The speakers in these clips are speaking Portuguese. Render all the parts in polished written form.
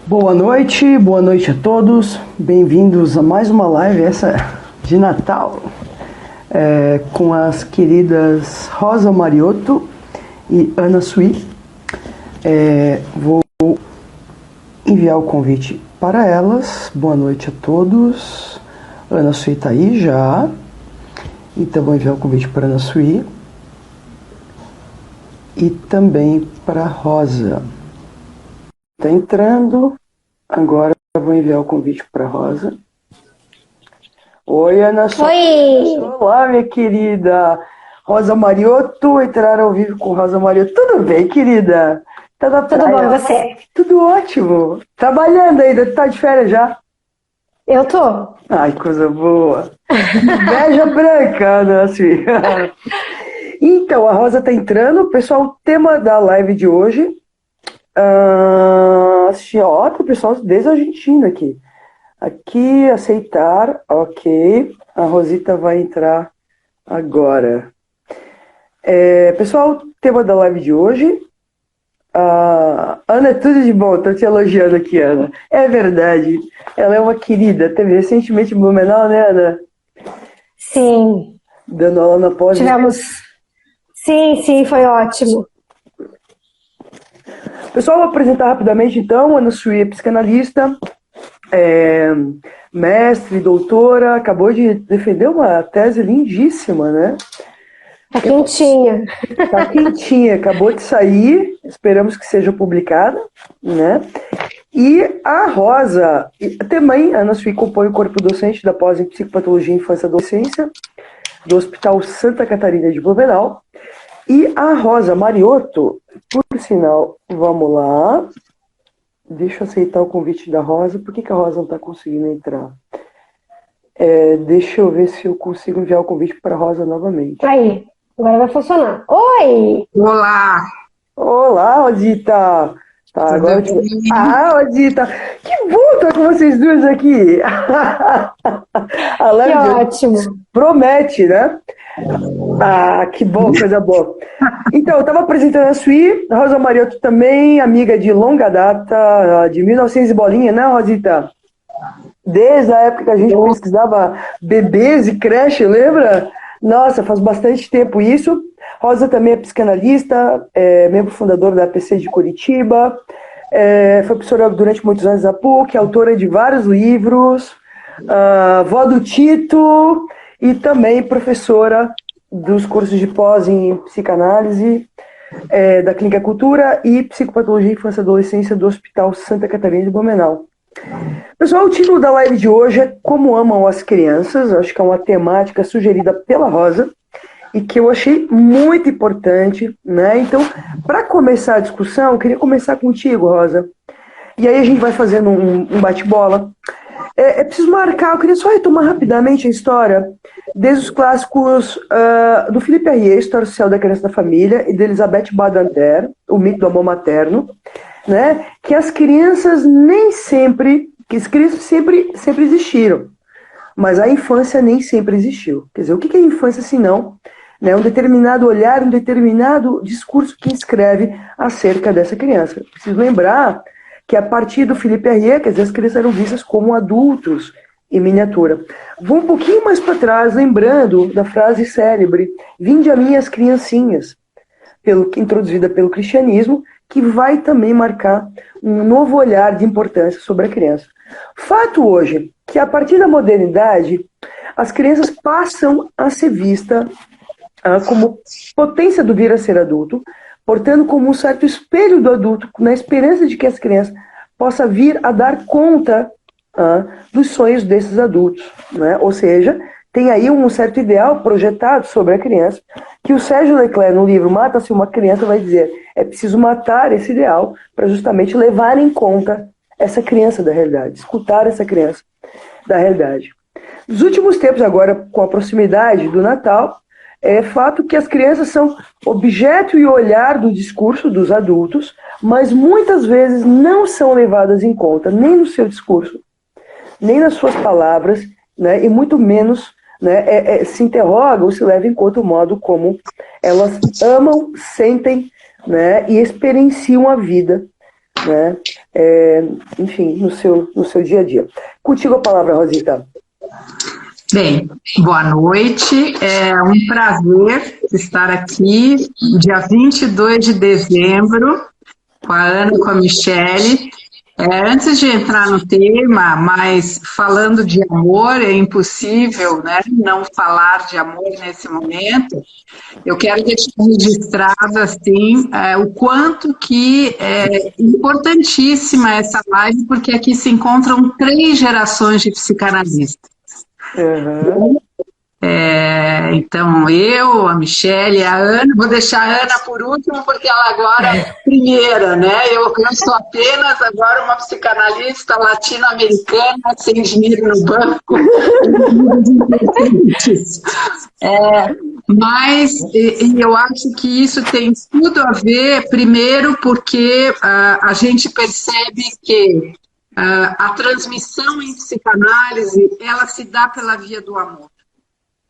Boa noite a todos, bem-vindos a mais uma live, essa de Natal, com as queridas Rosa Mariotto e Ana Sui. Vou enviar o convite para elas. Boa noite a todos. Ana Sui está aí já, então vou enviar o convite para Ana Sui e também para Rosa. Está entrando. Agora eu vou enviar o convite para Rosa. Oi, Ana Sui. Oi! Olá, minha querida. Rosa Mariotto, entrar ao vivo com Rosa Mariotto. Tudo bem, querida? Tá na praia? Tudo bom, e você? Tudo ótimo. Trabalhando ainda, tá de férias já? Eu tô. Ai, coisa boa. Inveja branca, Ana Sui. Então, a Rosa tá entrando. Pessoal, o tema da live de hoje... ó, tem o pessoal desde a Argentina aqui. Aqui, aceitar, ok. A Rosita vai entrar agora. Pessoal, o tema da live de hoje. Ana, é tudo de bom, tô te elogiando aqui, Ana. É verdade, ela é uma querida. Teve recentemente em Blumenau, né, Ana? Sim. Dando aula na pós. Tivemos. Sim, foi ótimo. Pessoal, vou apresentar rapidamente então. Ana Sui é psicanalista, mestre, doutora, acabou de defender uma tese lindíssima, né? Tá quentinha. Tá quentinha, acabou de sair, esperamos que seja publicada, né? E a Rosa, também, a Ana Sui compõe o corpo docente da pós em Psicopatologia Infância e Adolescência do Hospital Santa Catarina de Blumenau. E a Rosa Mariotto, por sinal, vamos lá. Deixa eu aceitar o convite da Rosa. Por que a Rosa não está conseguindo entrar? Deixa eu ver se eu consigo enviar o convite para a Rosa novamente. Aí, agora vai funcionar. Oi! Olá! Olá, Rosita! Tá, agora Tudo bem? Rosita! Que bom estar com vocês duas aqui! A live Que de hoje ótimo! promete, né? Que bom, coisa boa. Então, eu estava apresentando a Sui, a Rosa Mariotto também, amiga de longa data, de 1900 e bolinha, né, Rosita? Desde a época que a gente pesquisava bebês e creche, lembra? Nossa, faz bastante tempo isso. Rosa também é psicanalista, membro fundador da APC de Curitiba, foi professora durante muitos anos da PUC, autora de vários livros, vó do Tito e também professora dos cursos de pós em psicanálise, da Clínica Cultura e Psicopatologia Infância e Adolescência do Hospital Santa Catarina de Blumenau. Pessoal, o título da live de hoje é Como Amam as Crianças. Acho que é uma temática sugerida pela Rosa e que eu achei muito importante, né? Então, para começar a discussão, eu queria começar contigo, Rosa. E aí a gente vai fazendo um bate-bola. É preciso marcar, eu queria só retomar rapidamente a história desde os clássicos do Felipe Herrier, História Social da Criança e da Família, e de Elizabeth Badinter, O Mito do Amor Materno, né? Que as crianças sempre existiram, mas a infância nem sempre existiu. Quer dizer, o que é infância se não, né, um determinado olhar, um determinado discurso que escreve acerca dessa criança? Preciso lembrar que a partir do Felipe Herrier, quer dizer, as crianças eram vistas como adultos em miniatura. Vou um pouquinho mais para trás, lembrando da frase célebre, vinde a mim as criancinhas, introduzida pelo cristianismo, que vai também marcar um novo olhar de importância sobre a criança. Fato hoje, que a partir da modernidade, as crianças passam a ser vistas como potência do vir a ser adulto, portanto, como um certo espelho do adulto, na esperança de que as crianças possam vir a dar conta dos sonhos desses adultos, né? Ou seja, tem aí um certo ideal projetado sobre a criança, que o Sérgio Leclerc, no livro Mata-se uma Criança, vai dizer, é preciso matar esse ideal para justamente levar em conta essa criança da realidade, escutar essa criança da realidade. Nos últimos tempos, agora, com a proximidade do Natal, é fato que as crianças são objeto e olhar do discurso dos adultos, mas muitas vezes não são levadas em conta, nem no seu discurso, nem nas suas palavras, né, e muito menos, né, se interroga ou se leva em conta o modo como elas amam, sentem, né, e experienciam a vida, né? enfim, no seu dia a dia. Contigo a palavra, Rosita. Bem, boa noite, é um prazer estar aqui, dia 22 de dezembro, com a Ana e com a Michele. Antes de entrar no tema, mas falando de amor, é impossível, né, não falar de amor nesse momento. Eu quero deixar registrado assim, o quanto que é importantíssima essa live, porque aqui se encontram 3 gerações de psicanalistas. Uhum. Então, eu, a Michele, a Ana, vou deixar a Ana por último, porque ela agora é primeira, né? Eu sou apenas agora uma psicanalista latino-americana, sem dinheiro no banco. Mas eu acho que isso tem tudo a ver, primeiro, porque a gente percebe que a transmissão em psicanálise, ela se dá pela via do amor,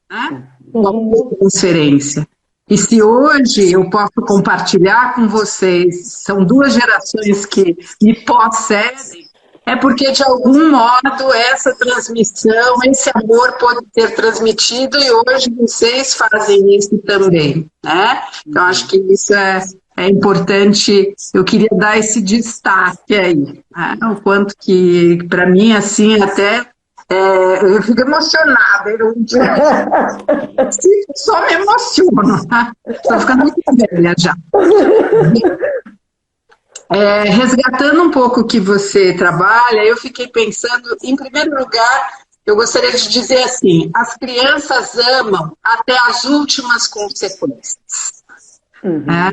né? Uma transferência. E se hoje eu posso compartilhar com vocês, são 2 gerações que me precedem, é porque de algum modo essa transmissão, esse amor pode ter transmitido e hoje vocês fazem isso também, né? Então acho que isso é importante, eu queria dar esse destaque aí, né? O quanto que, para mim, assim, até eu fico emocionada, eu só me emociono, tá? Estou ficando muito velha já. Resgatando um pouco o que você trabalha, eu fiquei pensando, em primeiro lugar, eu gostaria de dizer assim, as crianças amam até as últimas consequências. Né?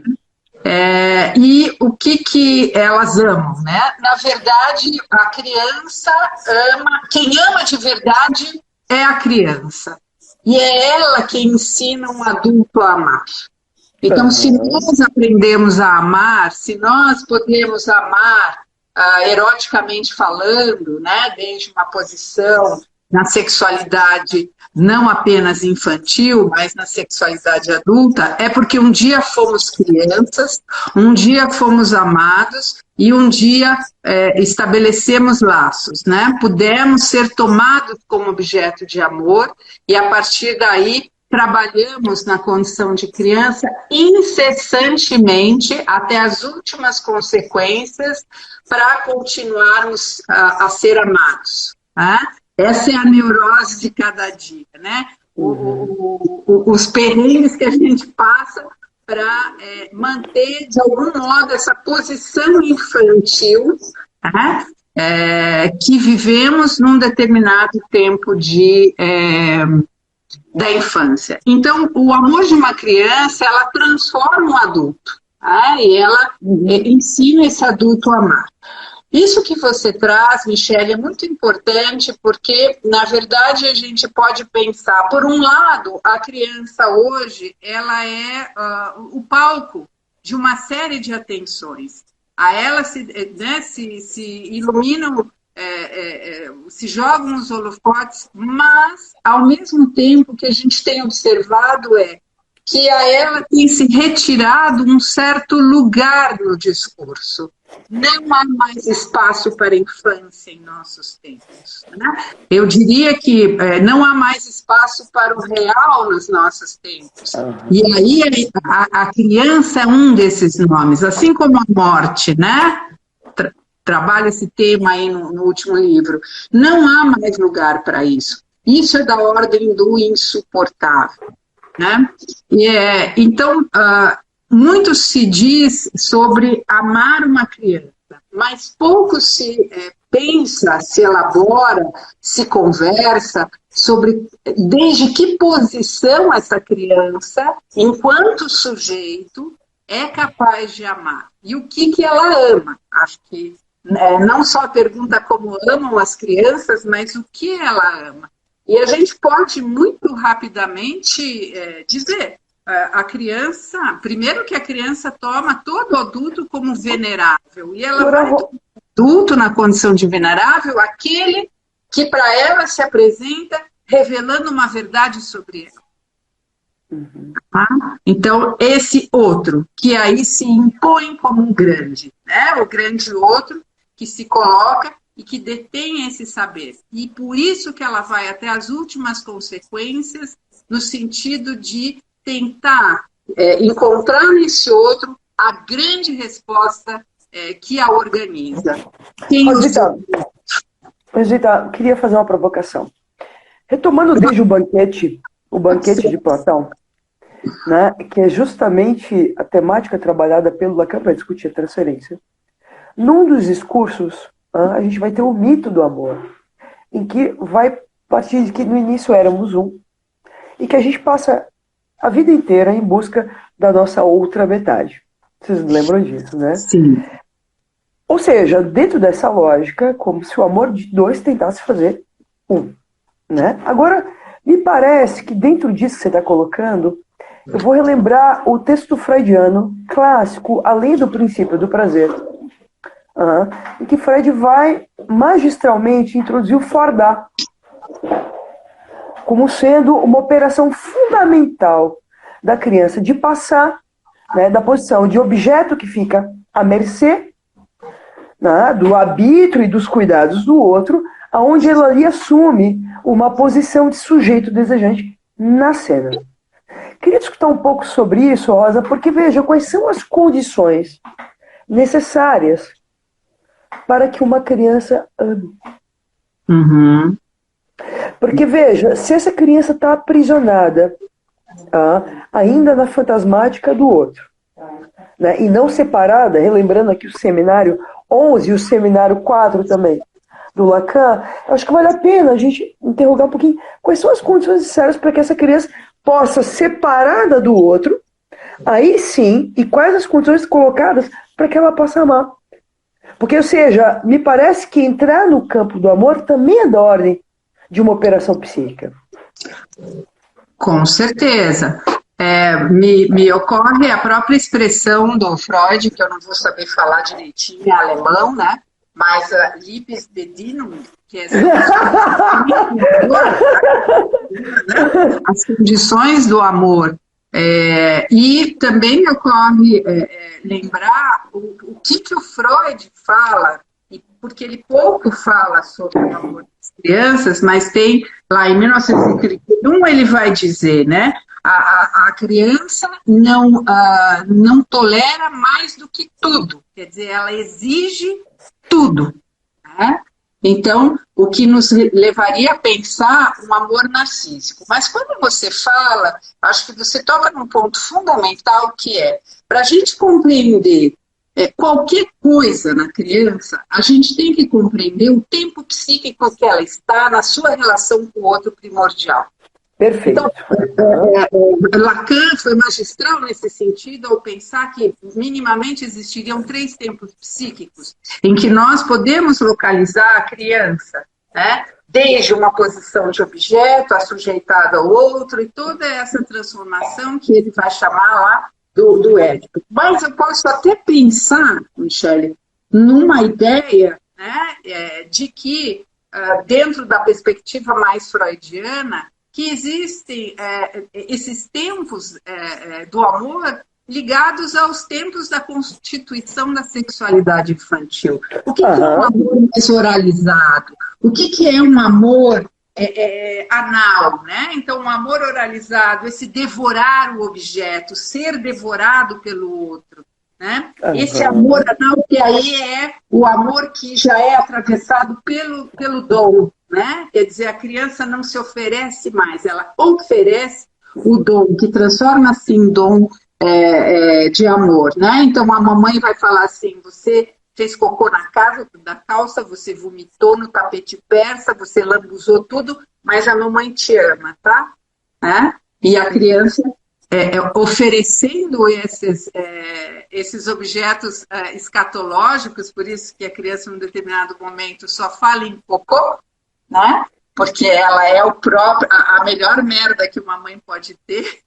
E o que elas amam, né? Na verdade, a criança ama, quem ama de verdade é a criança. E é ela quem ensina um adulto a amar. Então, se nós aprendemos a amar, se nós podemos amar eroticamente falando, né, desde uma posição na sexualidade não apenas infantil, mas na sexualidade adulta, é porque um dia fomos crianças, um dia fomos amados e um dia estabelecemos laços, né? Pudemos ser tomados como objeto de amor e a partir daí trabalhamos na condição de criança incessantemente até as últimas consequências para continuarmos a ser amados, né? Essa é a neurose de cada dia, né? Os perrengues que a gente passa para manter, de algum modo, essa posição infantil, né? Que vivemos num determinado tempo da infância. Então, o amor de uma criança, ela transforma um adulto, né? E ela ensina esse adulto a amar. Isso que você traz, Michele, é muito importante porque, na verdade, a gente pode pensar, por um lado, a criança hoje, ela é o palco de uma série de atenções. A ela se iluminam, se jogam os holofotes, mas, ao mesmo tempo, o que a gente tem observado é que a ela tem se retirado um certo lugar no discurso. Não há mais espaço para a infância em nossos tempos, né? Eu diria que não há mais espaço para o real nos nossos tempos. E aí a criança é um desses nomes, assim como a morte, né? Trabalha esse tema aí no último livro. Não há mais lugar para isso. Isso é da ordem do insuportável, né? Então, muito se diz sobre amar uma criança, mas pouco se pensa, se elabora, se conversa sobre desde que posição essa criança, enquanto sujeito, é capaz de amar. E o que ela ama? Acho que não só a pergunta como amam as crianças, mas o que ela ama. E a gente pode muito rapidamente dizer, a criança, primeiro que a criança toma todo adulto como venerável, e ela vai tomar adulto na condição de venerável, aquele que para ela se apresenta revelando uma verdade sobre ela. Então, esse outro, que aí se impõe como um grande, né? O grande outro, que se coloca e que detém esse saber. E por isso que ela vai até as últimas consequências, no sentido de tentar encontrar nesse outro a grande resposta que a organiza. Rosita, queria fazer uma provocação. Retomando desde o banquete de Platão, né, que é justamente a temática trabalhada pelo Lacan para discutir a transferência. Num dos discursos, a gente vai ter o mito do amor, em que vai partir de que no início éramos um, e que a gente passa a vida inteira em busca da nossa outra metade. Vocês lembram disso, né? Sim. Ou seja, dentro dessa lógica, como se o amor de dois tentasse fazer um, né? Agora, me parece que dentro disso que você está colocando, eu vou relembrar o texto freudiano clássico, Além do Princípio do Prazer, em que Freud vai magistralmente introduzir o fordar como sendo uma operação fundamental da criança de passar, né, da posição de objeto que fica à mercê, né, do arbítrio e dos cuidados do outro, aonde ela ali assume uma posição de sujeito desejante na cena. Queria discutir um pouco sobre isso, Rosa, porque veja, quais são as condições necessárias para que uma criança ame. Uhum. Porque veja, se essa criança está aprisionada ainda na fantasmática do outro, né, e não separada, relembrando aqui o seminário 11 e o seminário 4 também, do Lacan, acho que vale a pena a gente interrogar um pouquinho quais são as condições necessárias para que essa criança possa, separada do outro, aí sim, e quais as condições colocadas para que ela possa amar. Porque, ou seja, me parece que entrar no campo do amor também é da ordem de uma operação psíquica. Com certeza. Me ocorre a própria expressão do Freud, que eu não vou saber falar direitinho em alemão, né? Mas Liebesbedienung, que é as condições do amor. E também me ocorre lembrar o que o Freud fala, porque ele pouco fala sobre o amor das crianças, mas tem lá em 1931 ele vai dizer, né? A criança não tolera mais do que tudo, quer dizer, ela exige tudo, né? Então, o que nos levaria a pensar um amor narcísico. Mas quando você fala, acho que você toca num ponto fundamental, que para a gente compreender qualquer coisa na criança, a gente tem que compreender o tempo psíquico que ela está na sua relação com o outro primordial. Perfeito. Então, Lacan foi magistral nesse sentido ao pensar que minimamente existiriam 3 tempos psíquicos em que nós podemos localizar a criança, né? Desde uma posição de objeto, assujeitada ao outro, e toda essa transformação que ele vai chamar lá do Édipo. Mas eu posso até pensar, Michele, numa ideia, né, de que, dentro da perspectiva mais freudiana, que existem esses tempos do amor ligados aos tempos da constituição da sexualidade infantil. O que é um amor mais oralizado? O que é um amor anal, né? Então, um amor oralizado, esse devorar o objeto, ser devorado pelo outro, né? Esse amor anal, que aí é o amor que já é atravessado pelo dom, né? Quer dizer, a criança não se oferece mais, ela oferece o dom, que transforma-se em dom de amor, né? Então, a mamãe vai falar assim, você fez cocô na casa da calça, você vomitou no tapete persa, você lambuzou tudo, mas a mamãe te ama, tá? E a criança oferecendo esses objetos escatológicos, por isso que a criança, em um determinado momento, só fala em cocô, né? Porque ela é a melhor merda que uma mãe pode ter.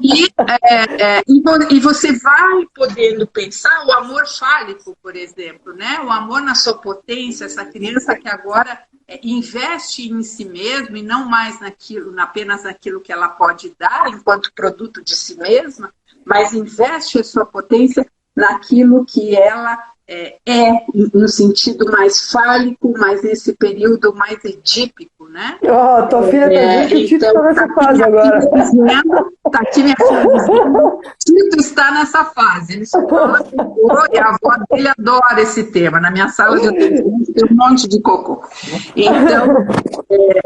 E você vai podendo pensar o amor fálico, por exemplo, né? O amor na sua potência, essa criança que agora investe em si mesma e não mais apenas naquilo que ela pode dar enquanto produto de si mesma, mas investe a sua potência naquilo que ela no sentido mais fálico, mas nesse período mais edípico, né? Tua filha tá dizendo que o Tito Então, está nessa fase agora. Está aqui minha filha dizendo, Tito está nessa fase. Ele se fala cocô e a avó dele adora esse tema. Na minha sala de atendimento tem um monte de cocô. Então,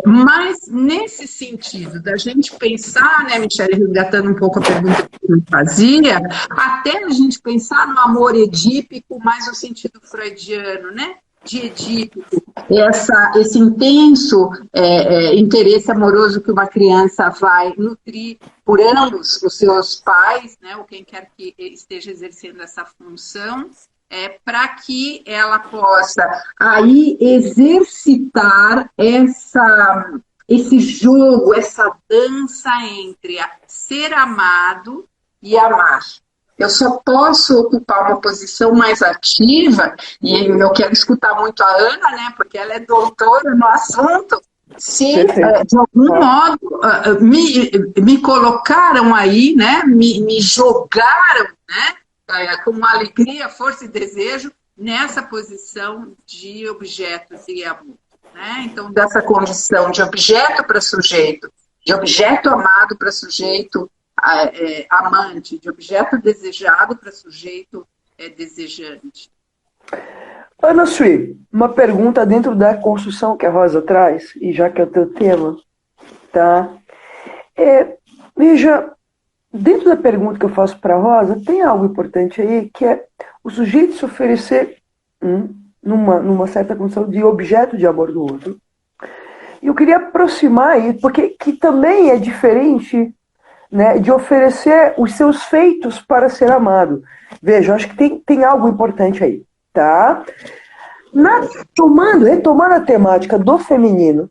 mas nesse sentido da gente pensar, né, Michele, resgatando um pouco a pergunta que você fazia, até a gente pensar no amor edípico, mais no sentido freudiano, né? De edípico, esse intenso interesse amoroso que uma criança vai nutrir por ambos os seus pais, né, ou quem quer que esteja exercendo essa função, para que ela possa aí exercitar esse jogo, essa dança entre ser amado e amar. Eu só posso ocupar uma posição mais ativa, e eu quero escutar muito a Ana, né, porque ela é doutora no assunto, se de algum modo me colocaram aí, né, me jogaram, né, com alegria, força e desejo, nessa posição de objeto de amor. Né? Então, dessa condição de objeto para sujeito, de objeto amado para sujeito amante, de objeto desejado para sujeito desejante. Ana Sui, uma pergunta dentro da construção que a Rosa traz, e já que é o teu tema, tá? Veja, dentro da pergunta que eu faço para a Rosa, tem algo importante aí, que é o sujeito se oferecer numa certa condição de objeto de amor do outro. E eu queria aproximar aí, porque que também é diferente, né, de oferecer os seus feitos para ser amado. Veja, eu acho que tem algo importante aí, tá? Retomando a temática do feminino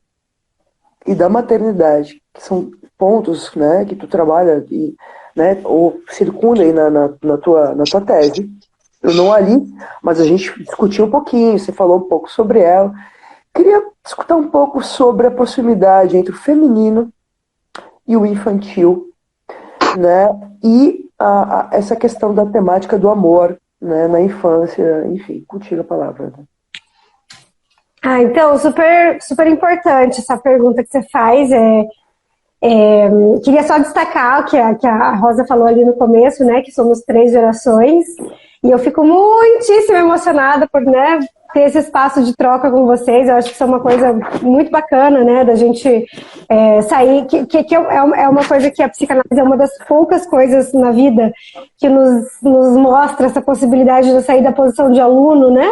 e da maternidade, que são pontos, né, que tu trabalha e, né, ou circunda aí na tua tese. Eu não ali, mas a gente discutiu um pouquinho, você falou um pouco sobre ela. Queria escutar um pouco sobre a proximidade entre o feminino e o infantil, né? E essa questão da temática do amor, né, na infância, enfim, contigo a palavra. Né? Então, super, super importante essa pergunta que você faz. Queria só destacar o que a Rosa falou ali no começo, né, que somos 3 gerações, e eu fico muitíssimo emocionada por, né, ter esse espaço de troca com vocês. Eu acho que isso é uma coisa muito bacana, né, da gente sair, que é uma coisa que a psicanálise é uma das poucas coisas na vida que nos mostra essa possibilidade de sair da posição de aluno, né,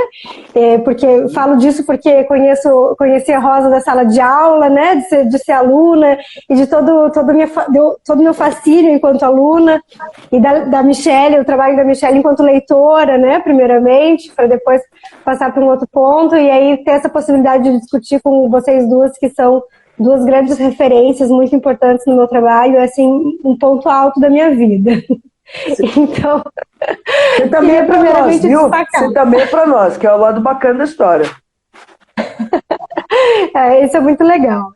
porque eu falo disso porque conheci a Rosa da sala de aula, né, de ser aluna, e de todo o meu fascínio enquanto aluna, e da Michele, o trabalho da Michele enquanto leitora, né, primeiramente, para depois passar para um outro ponto, e aí ter essa possibilidade de discutir com vocês duas, que são 2 grandes referências muito importantes no meu trabalho, é assim, um ponto alto da minha vida. Então, você também é para nós, viu? Você também é para nós, que é o lado bacana da história. Isso é muito legal.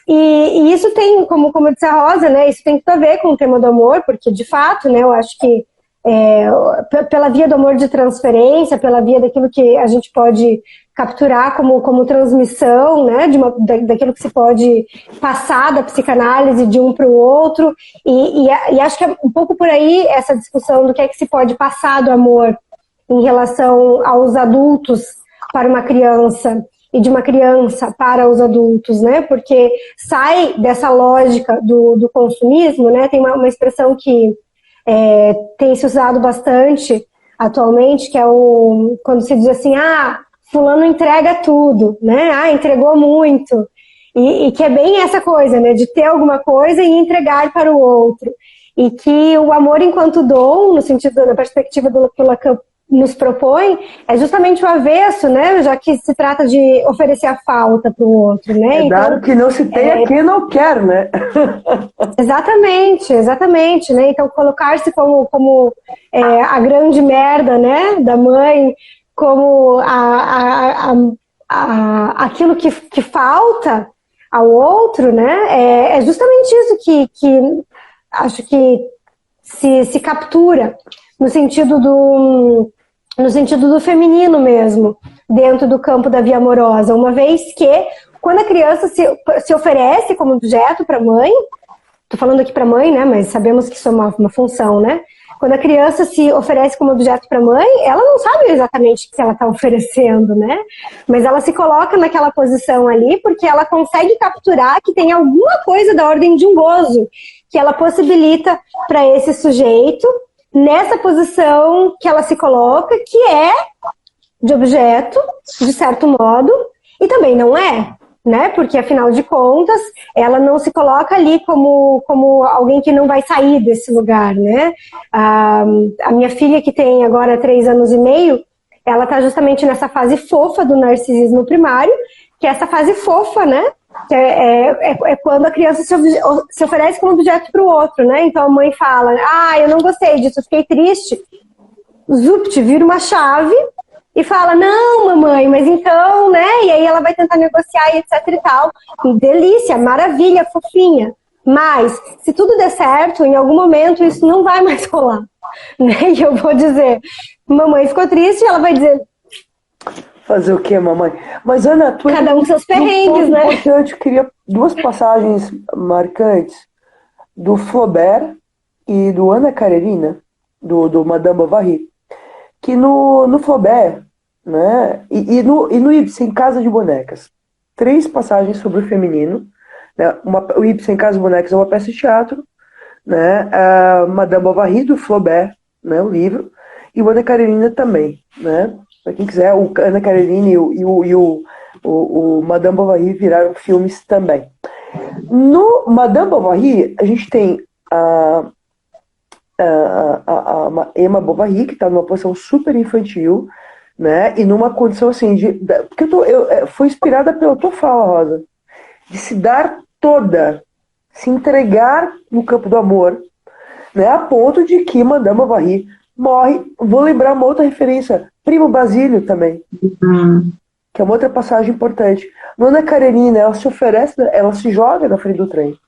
E isso tem, como disse a Rosa, né, isso tem tudo a ver com o tema do amor, porque de fato, né, eu acho que pela via do amor de transferência, pela via daquilo que a gente pode capturar como transmissão, né, daquilo que se pode passar da psicanálise de um para o outro, e acho que é um pouco por aí essa discussão do que é que se pode passar do amor em relação aos adultos para uma criança, e de uma criança para os adultos, né, porque sai dessa lógica do consumismo, né, tem uma expressão que tem se usado bastante atualmente, que é quando se diz assim, fulano entrega tudo, né? Entregou muito. E que é bem essa coisa, né? De ter alguma coisa e entregar para o outro. E que o amor enquanto dom, no sentido, na perspectiva do que o Lacan nos propõe, é justamente o avesso, né? Já que se trata de oferecer a falta para o outro, né? Então, dado que não se tem quem não quer, né? Exatamente, né? Então, colocar-se como a grande merda, né? Da mãe, como aquilo que falta ao outro, né? É justamente isso que acho que se captura no sentido no sentido do feminino mesmo, dentro do campo da via amorosa, uma vez que quando a criança se oferece como objeto para a mãe, estou falando aqui para a mãe, né, mas sabemos que isso é uma função, né? Quando a criança se oferece como objeto para a mãe, ela não sabe exatamente o que ela está oferecendo, né? Mas ela se coloca naquela posição ali porque ela consegue capturar que tem alguma coisa da ordem de um gozo que ela possibilita para esse sujeito nessa posição que ela se coloca, que é de objeto, de certo modo, e também não é, né? Porque, afinal de contas, ela não se coloca ali como alguém que não vai sair desse lugar, né? A minha filha, que tem agora 3 anos e meio, ela está justamente nessa fase fofa do narcisismo primário, que é essa fase fofa, né? Que é quando a criança se oferece como objeto para o outro, né? Então a mãe fala, eu não gostei disso, eu fiquei triste. Zupt, vira uma chave e fala, não, mamãe, mas então, né? E aí ela vai tentar negociar e etc e tal. E delícia, maravilha, fofinha. Mas, se tudo der certo, em algum momento isso não vai mais rolar. Né? E eu vou dizer, mamãe ficou triste, e ela vai dizer... Fazer o que, mamãe? Mas, Ana, tu... Cada um seus perrengues, né? Importante, eu queria 2 passagens marcantes do Flaubert e do Ana Karenina, do Madame Bovary. Que no Flaubert, né, e no Ibsen, Casa de Bonecas, 3 passagens sobre o feminino. Né, o Ibsen, Casa de Bonecas, é uma peça de teatro, né, a Madame Bovary, do Flaubert, né, o livro, e o Ana Karenina também. Né, para quem quiser, o Ana Karenina e o Madame Bovary viraram filmes também. No Madame Bovary, a gente tem a Emma Bovary, que está numa posição super infantil, né? E numa condição assim porque foi inspirada pela tua fala, Rosa, de se dar toda, se entregar no campo do amor, né? A ponto de que Madame Bovary morre. Vou lembrar uma outra referência, Primo Basílio também, que é uma outra passagem importante. Ana Karenina, ela se oferece, ela se joga na frente do trem,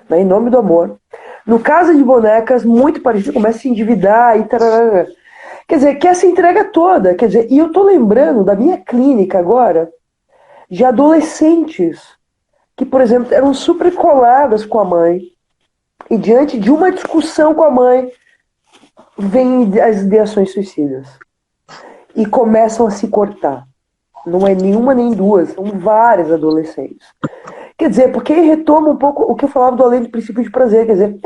né? Em nome do amor. No Casa de Bonecas, muito parecido, começa a se endividar e tararara. Quer dizer, que essa entrega toda, quer dizer, e eu tô lembrando da minha clínica agora, de adolescentes que, por exemplo, eram super coladas com a mãe, e diante de uma discussão com a mãe, vêm as ideações suicidas. E começam a se cortar. Não é nenhuma nem duas, são várias adolescentes. Quer dizer, porque retoma um pouco o que eu falava do além do princípio de prazer, quer dizer,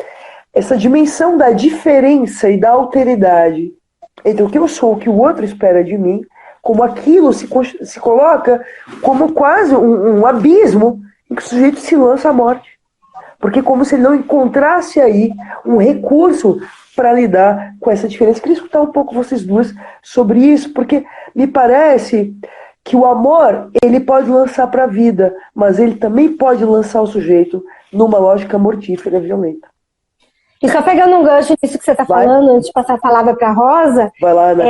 essa dimensão da diferença e da alteridade entre o que eu sou, o que o outro espera de mim, como aquilo se coloca como quase um abismo em que o sujeito se lança à morte. Porque como se ele não encontrasse aí um recurso para lidar com essa diferença. Queria escutar um pouco vocês duas sobre isso, porque me parece que o amor, ele pode lançar para a vida, mas ele também pode lançar o sujeito numa lógica mortífera violenta. E só pegando um gancho nisso que você está falando, antes de passar a palavra para a Rosa, vai lá, Ana,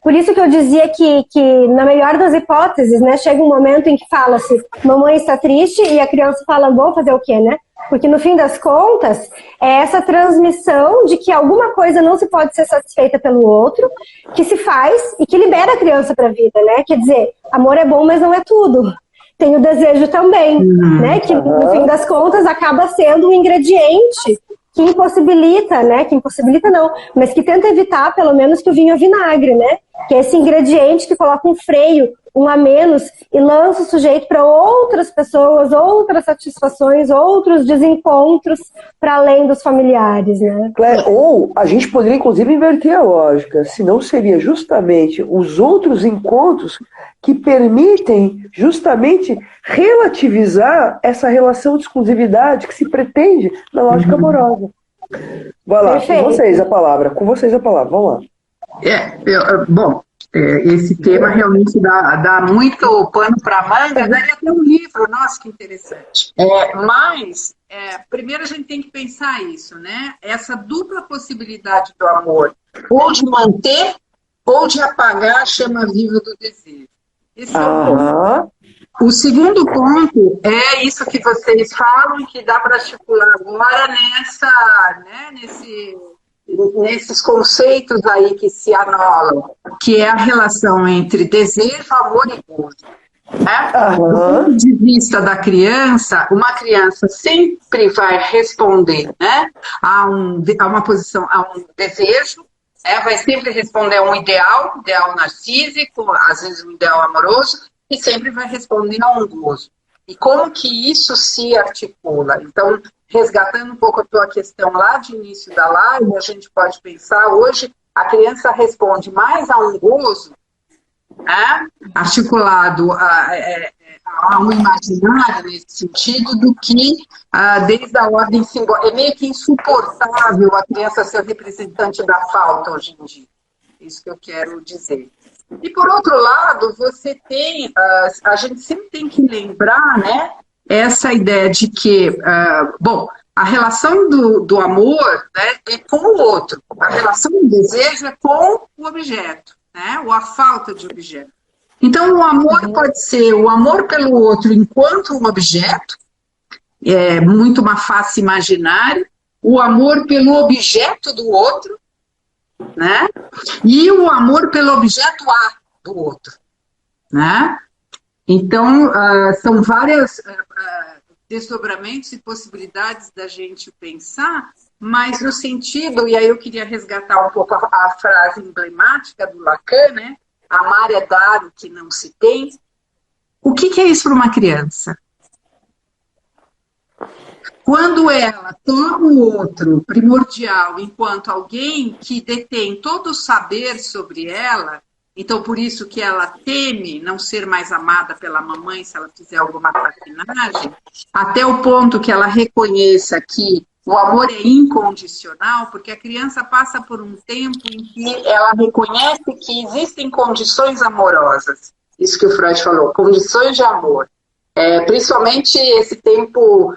por isso que eu dizia que, na melhor das hipóteses, né, chega um momento em que fala-se, mamãe está triste, e a criança fala, vou fazer o quê, né? Porque, no fim das contas, é essa transmissão de que alguma coisa não se pode ser satisfeita pelo outro, que se faz e que libera a criança para a vida, né? Quer dizer, amor é bom, mas não é tudo. Tem o desejo também, né? Que, no fim das contas, acaba sendo um ingrediente que impossibilita, né? Que impossibilita não, mas que tenta evitar, pelo menos, que o vinho é vinagre, né? Que é esse ingrediente que coloca um freio, um a menos, e lança o sujeito para outras pessoas, outras satisfações, outros desencontros para além dos familiares, né? Ou a gente poderia, inclusive, inverter a lógica, senão seria justamente os outros encontros que permitem justamente relativizar essa relação de exclusividade que se pretende na lógica amorosa. Vai lá, com vocês a palavra, vamos lá. Bom, esse tema realmente dá muito pano para manga, daria até um livro, nossa, que interessante. Mas, primeiro a gente tem que pensar isso, né? Essa dupla possibilidade do amor, ou de manter, ou de apagar a chama viva do desejo. Esse é o ponto. O segundo ponto é isso que vocês falam, que dá para articular agora nesses conceitos aí que se anolam, que é a relação entre desejo, amor e gozo. Né? Do ponto de vista da criança, uma criança sempre vai responder, né, a uma posição, a um desejo, vai sempre responder a um ideal narcísico, às vezes um ideal amoroso, e sempre vai responder a um gozo. E como que isso se articula? Então, resgatando um pouco a tua questão lá de início da live, a gente pode pensar, hoje, a criança responde mais a um gozo, articulado a um imaginário nesse sentido, do que desde a ordem simbólica. É meio que insuportável a criança ser representante da falta hoje em dia. Isso que eu quero dizer. E, por outro lado, você tem, a gente sempre tem que lembrar, né, essa ideia de que, bom, a relação do amor, né, é com o outro, a relação do desejo é com o objeto, né, ou a falta de objeto. Então, o amor pode ser o amor pelo outro enquanto um objeto, é muito uma face imaginária, o amor pelo objeto do outro, né? E o amor pelo objeto A do outro, né? Então, são vários desdobramentos e possibilidades da gente pensar, mas no sentido, e aí eu queria resgatar um pouco a frase emblemática do Lacan, né? Amar é dar o que não se tem. O que é isso para uma criança? Quando ela toma o outro primordial enquanto alguém que detém todo o saber sobre ela, então por isso que ela teme não ser mais amada pela mamãe se ela fizer alguma traquinagem, até o ponto que ela reconheça que o amor é incondicional, porque a criança passa por um tempo em que ela reconhece que existem condições amorosas. Isso que o Freud falou, condições de amor. Principalmente esse tempo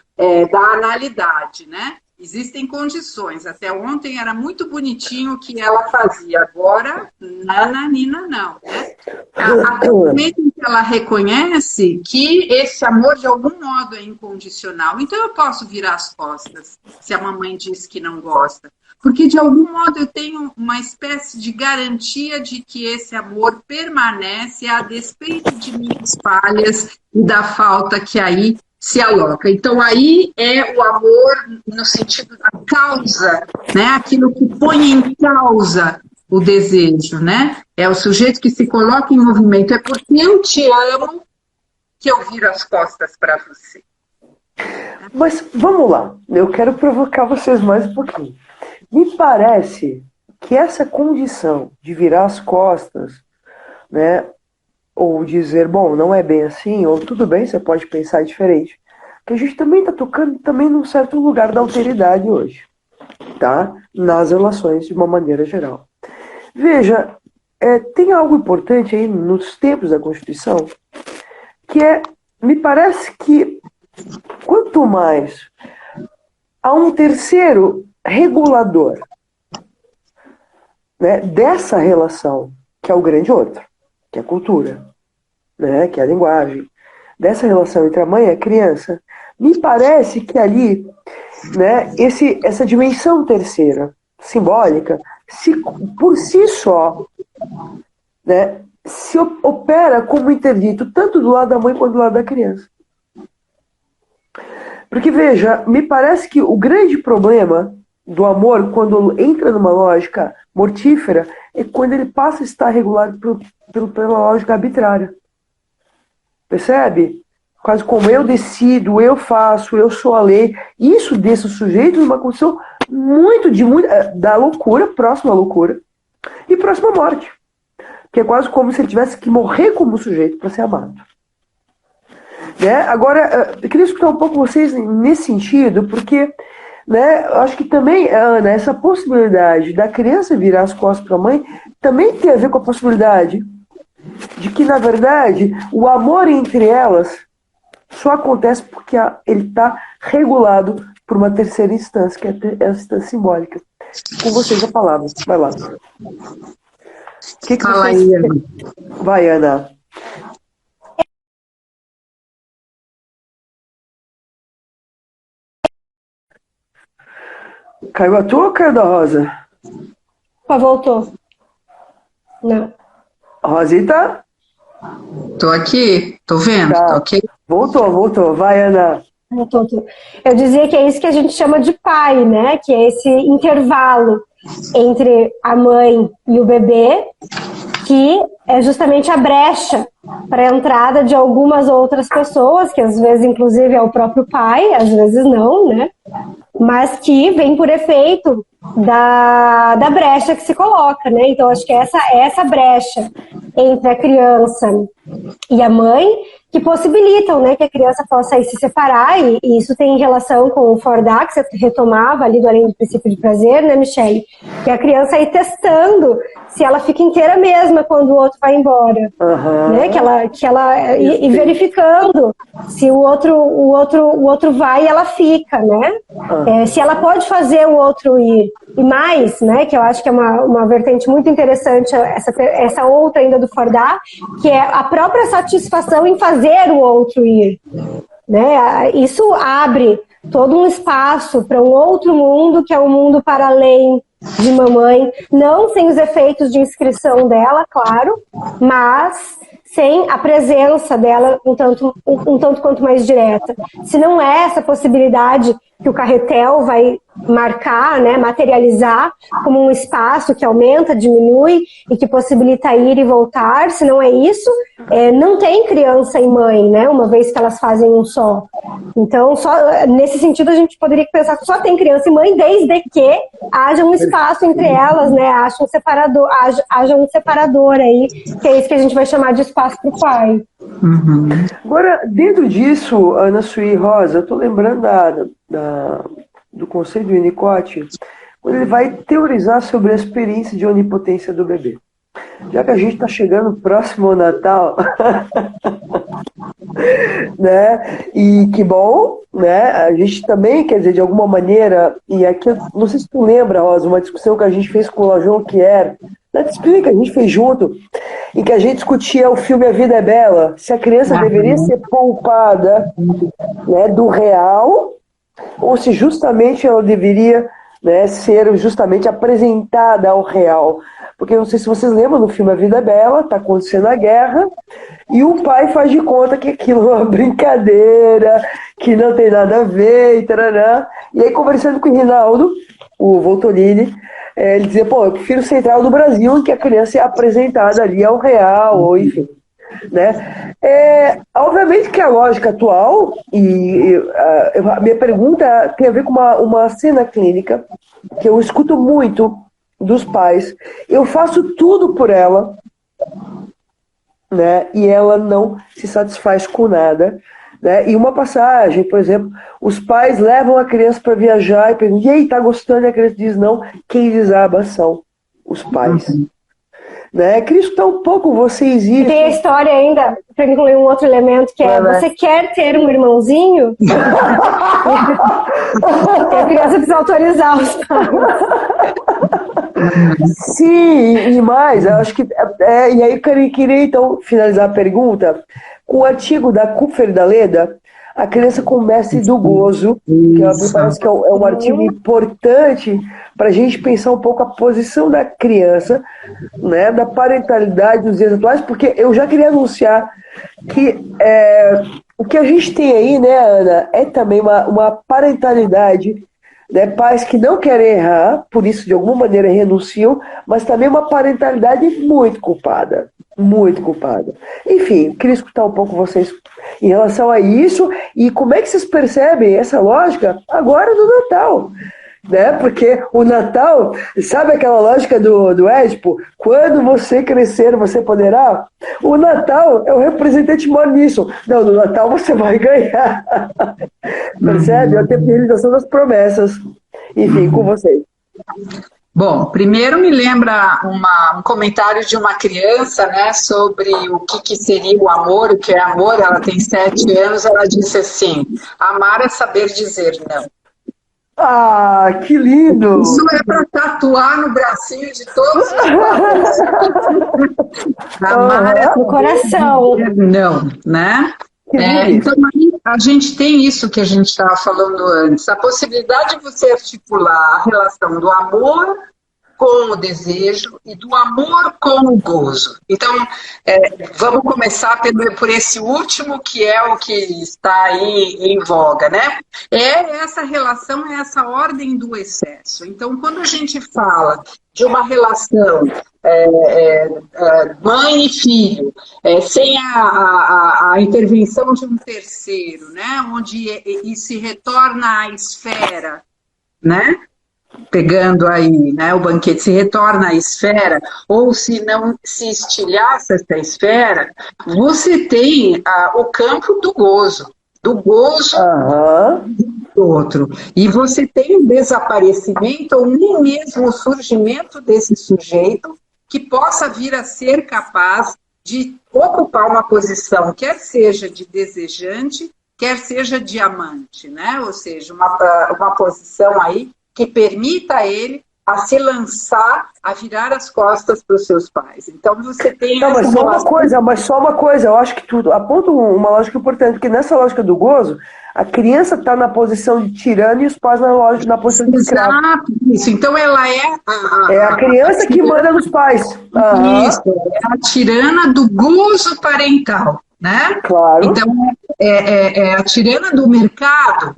da analidade, né? Existem condições. Até ontem era muito bonitinho o que ela fazia. Agora, nananina, não. Né? Até o momento em que ela reconhece que esse amor, de algum modo, é incondicional. Então, eu posso virar as costas se a mamãe diz que não gosta. Porque, de algum modo, eu tenho uma espécie de garantia de que esse amor permanece a despeito de minhas falhas e da falta que aí se aloca. Então, aí é o amor no sentido da causa, né? Aquilo que põe em causa o desejo, né? É o sujeito que se coloca em movimento. É porque eu te amo que eu viro as costas para você. Mas vamos lá, eu quero provocar vocês mais um pouquinho. Me parece que essa condição de virar as costas, né, ou dizer, bom, não é bem assim, ou tudo bem, você pode pensar diferente, que a gente também está tocando também num certo lugar da alteridade hoje, tá? Nas relações de uma maneira geral. Veja, tem algo importante aí nos tempos da Constituição, que me parece que quanto mais há um terceiro regulador, né, dessa relação, que é o grande outro, que é a cultura, né, que é a linguagem, dessa relação entre a mãe e a criança, me parece que ali, né, essa dimensão terceira, simbólica, por si só, né, se opera como interdito tanto do lado da mãe quanto do lado da criança. Porque, veja, me parece que o grande problema do amor, quando entra numa lógica mortífera, é quando ele passa a estar regulado pela lógica arbitrária. Percebe? Quase como eu decido, eu faço, eu sou a lei. Isso deixa o sujeito numa condição muito da loucura, próxima à loucura, e próxima à morte. Que é quase como se ele tivesse que morrer como sujeito para ser amado. Né? Agora, eu queria escutar um pouco vocês nesse sentido, porque, né, eu acho que também, Ana, essa possibilidade da criança virar as costas para a mãe também tem a ver com a possibilidade de que, na verdade, o amor entre elas só acontece porque ele está regulado por uma terceira instância, que é a instância simbólica. Com vocês a palavra. Vai lá. O que Fala vocês... aí, Ana. Vai, Ana. Caiu a tua ou caiu da Rosa? Opa, voltou. Não. Rosita? Tô aqui, tô vendo, Tá. tá ok? Voltou. Vai, Ana. Eu dizia que é isso que a gente chama de pai, né? Que é esse intervalo entre a mãe e o bebê, que é justamente a brecha para a entrada de algumas outras pessoas, que às vezes, inclusive, é o próprio pai, às vezes não, né? Mas que vem por efeito da brecha que se coloca, né? Então, acho que essa brecha entre a criança e a mãe que possibilitam, né, que a criança possa aí se separar, e isso tem relação com o Fordá, que você retomava ali do Além do Princípio de Prazer, né, Michele? Que a criança aí testando se ela fica inteira mesma quando o outro vai embora, né? E verificando se o outro vai e ela fica, né? Se ela pode fazer o outro ir. E mais, né, que eu acho que é uma vertente muito interessante, essa outra ainda do Fordá, que é a própria satisfação em fazer o outro ir, né? Isso abre todo um espaço para um outro mundo, que é um mundo para além de mamãe, não sem os efeitos de inscrição dela, claro, mas sem a presença dela um tanto quanto mais direta. Se não é essa possibilidade que o carretel vai marcar, né, materializar como um espaço que aumenta, diminui e que possibilita ir e voltar, se não é isso, não tem criança e mãe, né, uma vez que elas fazem um só. Então, nesse sentido, a gente poderia pensar que só tem criança e mãe desde que haja um espaço entre elas, né, haja um separador aí, que é isso que a gente vai chamar de espaço para o pai. Uhum. Agora, dentro disso, Ana Sui Rosa, eu estou lembrando do conceito do Winnicott, quando ele vai teorizar sobre a experiência de onipotência do bebê. Já que a gente está chegando próximo ao Natal, né? E que bom, né? A gente também, quer dizer, de alguma maneira, e aqui, não sei se tu lembra, Rosa, uma discussão que a gente fez com o João Kier, na disciplina que a gente fez junto, em que a gente discutia o filme A Vida é Bela, se a criança deveria ser poupada, né, do real, ou se justamente ela deveria, né, ser justamente apresentada ao real. Porque eu não sei se vocês lembram, no filme A Vida é Bela, está acontecendo a guerra, e o pai faz de conta que aquilo é uma brincadeira, que não tem nada a ver, e tarará. E aí, conversando com o Rinaldo, o Voltolini, ele dizia, eu prefiro Central do Brasil, em que a criança é apresentada ali ao real, ou enfim. Né? Obviamente que a lógica atual, a minha pergunta tem a ver com uma cena clínica que eu escuto muito dos pais. Eu faço tudo por ela, né? E ela não se satisfaz com nada. Né? E uma passagem, por exemplo, os pais levam a criança para viajar e perguntam, e aí, tá gostando? E a criança diz não, quem desaba são os pais. Né? Queria escutar um pouco vocês isso. E tem a história ainda, para incluir um outro elemento, que você quer ter um irmãozinho? E a criança precisa autorizar os pais. Sim, e mais, eu acho que. E aí eu queria então finalizar a pergunta com o artigo da Kupfer da Leda, A Criança como Mestre do Gozo, que me parece que é um artigo importante para a gente pensar um pouco a posição da criança, né, da parentalidade dos dias atuais, porque eu já queria anunciar que o que a gente tem aí, né, Ana, é também uma parentalidade, né, pais que não querem errar, por isso de alguma maneira renunciam, mas também uma parentalidade muito culpada. Muito culpada. Enfim, queria escutar um pouco vocês em relação a isso e como é que vocês percebem essa lógica agora do Natal. Né? Porque o Natal, sabe aquela lógica do Édipo? Quando você crescer, você poderá? O Natal é o representante maior nisso. Não, no Natal você vai ganhar. Percebe? É a realização das promessas. Enfim, com vocês. Bom, primeiro me lembra um comentário de uma criança, né, sobre o que seria o amor, o que é amor. Ela tem 7 anos, ela disse assim, amar é saber dizer não. Ah, que lindo! Isso é para tatuar no bracinho de todos os pais. Amar é no coração. Não, né? Então, aí a gente tem isso que a gente estava falando antes, a possibilidade de você articular a relação do amor com o desejo e do amor com o gozo. Então, vamos começar por esse último, que é o que está aí em voga, né? É essa relação, é essa ordem do excesso. Então, quando a gente fala de uma relação mãe e filho, sem a intervenção de um terceiro, né? Onde se retorna à esfera, né? Pegando aí, né, o banquete, se retorna à esfera, ou se não se estilhaça essa esfera, você tem o campo do gozo do outro. E você tem o desaparecimento ou nem mesmo o surgimento desse sujeito que possa vir a ser capaz de ocupar uma posição, quer seja de desejante, quer seja de amante, né? Ou seja, uma posição aí que permita a ele a se lançar, a virar as costas para os seus pais. Então você tem... Não, mas só uma coisa, eu acho que tudo aponta uma lógica importante, porque nessa lógica do gozo, a criança está na posição de tirano e os pais na posição de escravo. Exato, isso. Então ela é a criança que manda nos pais. Isso, é a tirana do gozo parental, né? Claro. Então é a tirana do mercado,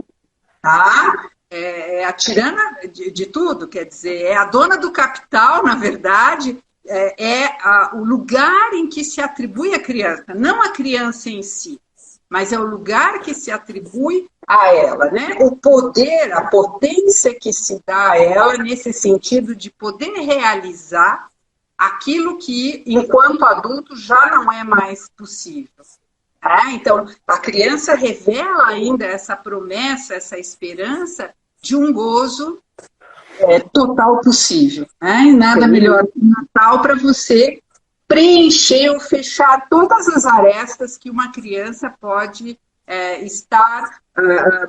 tá? É a tirana de tudo, quer dizer, é a dona do capital, na verdade, o lugar em que se atribui a criança, não a criança em si, mas é o lugar que se atribui a ela, né? O poder, a potência que se dá a ela nesse sentido de poder realizar aquilo que, enquanto adulto, já não é mais possível. Então, a criança revela ainda essa promessa, essa esperança de um gozo total possível. Né? E nada melhor que o Natal para você preencher ou fechar todas as arestas que uma criança pode estar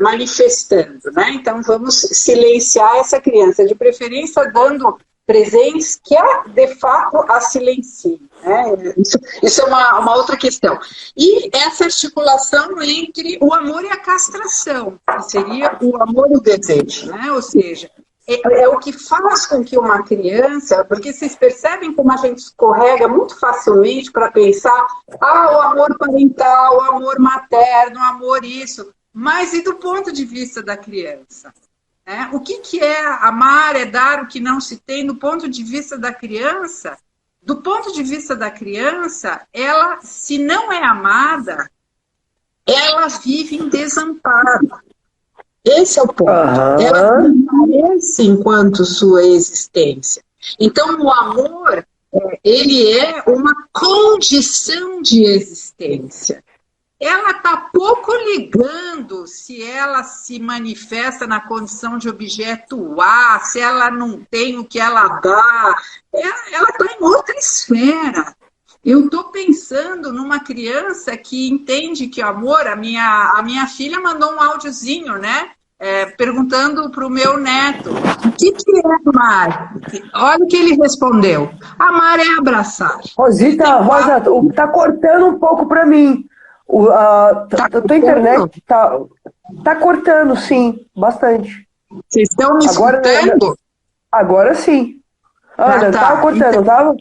manifestando. Né? Então, vamos silenciar essa criança, de preferência dando presentes que de fato a silenciem. Né? Isso é uma outra questão. E essa articulação entre o amor e a castração, que seria o amor e o desejo. Né? Ou seja, é o que faz com que uma criança, porque vocês percebem como a gente escorrega muito facilmente para pensar, o amor parental, o amor materno, o amor isso, mas e do ponto de vista da criança? O que é amar, é dar o que não se tem do ponto de vista da criança? Do ponto de vista da criança, ela, se não é amada, ela vive em desamparo. Esse é o ponto. Ela permanece enquanto sua existência. Então, o amor, ele é uma condição de existência. Ela está pouco ligando se ela se manifesta na condição de objeto A, se ela não tem o que ela dá. Ela está em outra esfera. Eu estou pensando numa criança que entende que o amor... A minha filha mandou um áudiozinho, né? Perguntando para o meu neto, o que é amar? Olha o que ele respondeu. Amar é abraçar. Rosita, está cortando um pouco para mim. A tua internet tá cortando, sim, bastante. Vocês estão me escutando? Agora sim. Ana, tava cortando, então, tava?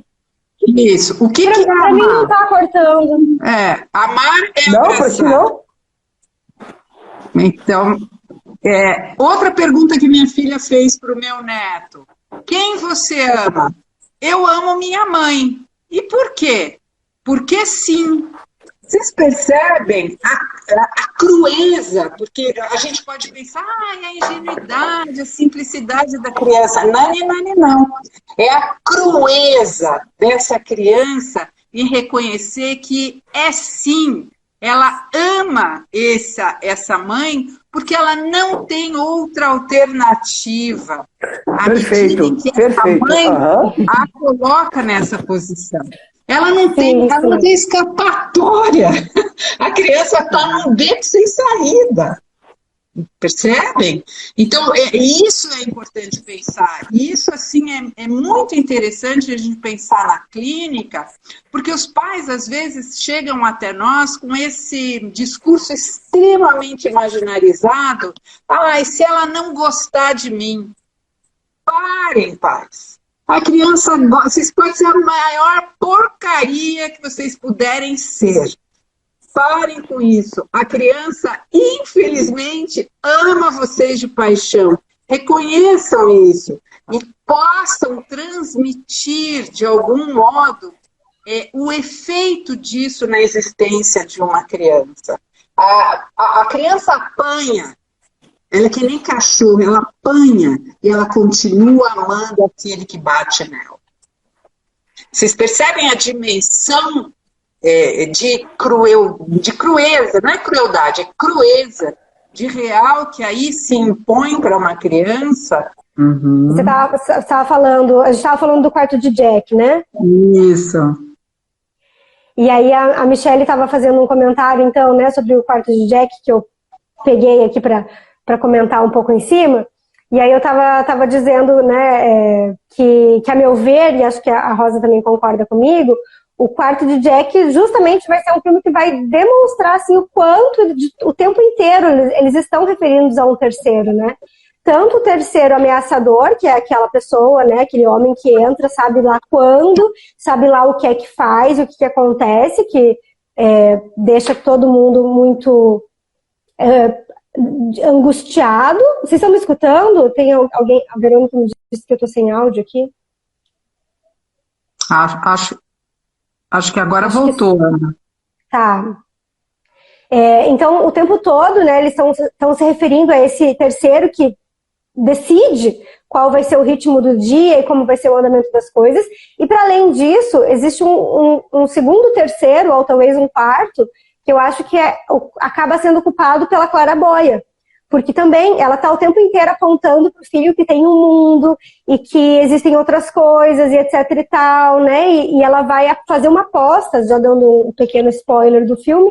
Isso. O que é amar? Pra mim não tá cortando. Amar é não, abraçar. Pra ti não? Então, outra pergunta que minha filha fez para o meu neto. Quem você ama? Eu amo minha mãe. E por quê? Porque sim. Vocês percebem a crueza, porque a gente pode pensar, a ingenuidade, a simplicidade da criança. Não. É a crueza dessa criança em reconhecer que sim, ela ama essa mãe porque ela não tem outra alternativa. Perfeito. A mãe a coloca nessa posição. Ela não tem escapatória. A criança está num beco sem saída. Percebem? Então, isso é importante pensar. Isso, assim, é muito interessante a gente pensar na clínica, porque os pais, às vezes, chegam até nós com esse discurso extremamente imaginarizado. E se ela não gostar de mim? Parem, pais. A criança, vocês podem ser a maior porcaria que vocês puderem ser. Parem com isso. A criança, infelizmente, ama vocês de paixão. Reconheçam isso e possam transmitir, de algum modo, o efeito disso na existência de uma criança. A criança apanha, ela é que nem cachorro, ela apanha e ela continua amando aquele que bate nela. Vocês percebem a dimensão de crueza, não é crueldade, é crueza, de real que aí se impõe para uma criança? Uhum. Você estava falando, a gente estava falando do quarto de Jack, né? Isso. E aí a Michelle estava fazendo um comentário, então, né, sobre o quarto de Jack, que eu peguei aqui para comentar um pouco em cima. E aí eu estava dizendo, né, que a meu ver, e acho que a Rosa também concorda comigo, o quarto de Jack justamente vai ser um filme que vai demonstrar assim, o quanto, o tempo inteiro, eles estão referindo a um terceiro, né? Tanto o terceiro ameaçador, que é aquela pessoa, né, aquele homem que entra, sabe lá quando, sabe lá o que é que faz, o que acontece, que deixa todo mundo muito angustiado. Vocês estão me escutando? Tem alguém? A Verônica me disse que eu estou sem áudio aqui. Acho que agora voltou, Ana. Tá. Então, o tempo todo, né, eles estão se referindo a esse terceiro que decide qual vai ser o ritmo do dia e como vai ser o andamento das coisas. E, para além disso, existe um segundo terceiro, ou talvez um quarto, que eu acho que acaba sendo ocupado pela claraboia. Porque também ela está o tempo inteiro apontando para o filho que tem um mundo e que existem outras coisas e etc e tal, né? E ela vai fazer uma aposta, já dando um pequeno spoiler do filme,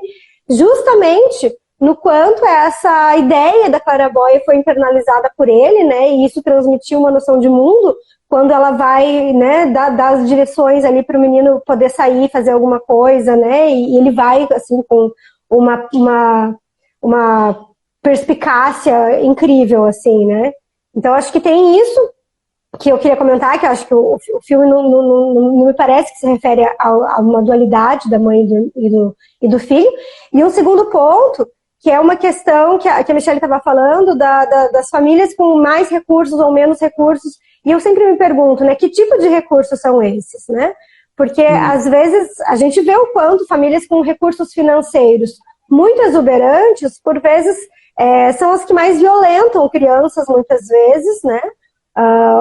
justamente no quanto essa ideia da claraboia foi internalizada por ele, né? E isso transmitiu uma noção de mundo quando ela vai, né, dar as direções ali para o menino poder sair, fazer alguma coisa, né? E ele vai, assim, com uma perspicácia incrível, assim, né? Então, acho que tem isso que eu queria comentar, que eu acho que o filme não me parece que se refere a uma dualidade da mãe e do filho. E um segundo ponto, que é uma questão que a Michelle estava falando, das famílias com mais recursos ou menos recursos. E eu sempre me pergunto, né, que tipo de recursos são esses, né? Porque, às vezes, a gente vê o quanto famílias com recursos financeiros muito exuberantes, por vezes, são as que mais violentam crianças, muitas vezes, né?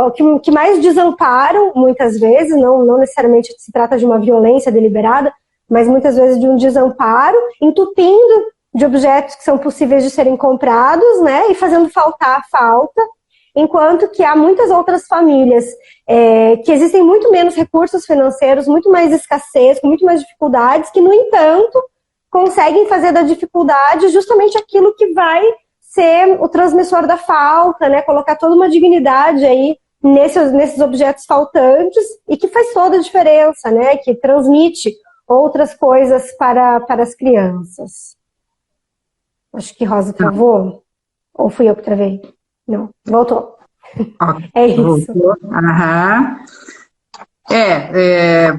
O que mais desamparam, muitas vezes, não necessariamente se trata de uma violência deliberada, mas muitas vezes de um desamparo, entupindo de objetos que são possíveis de serem comprados, né? E fazendo faltar a falta, enquanto que há muitas outras famílias que existem muito menos recursos financeiros, muito mais escassez, com muito mais dificuldades, que, no entanto, conseguem fazer da dificuldade justamente aquilo que vai ser o transmissor da falta, né? Colocar toda uma dignidade aí nesses objetos faltantes e que faz toda a diferença, né? Que transmite outras coisas para as crianças. Acho que Rosa travou. Ou fui eu que travei? Não, voltou. É isso. Aham.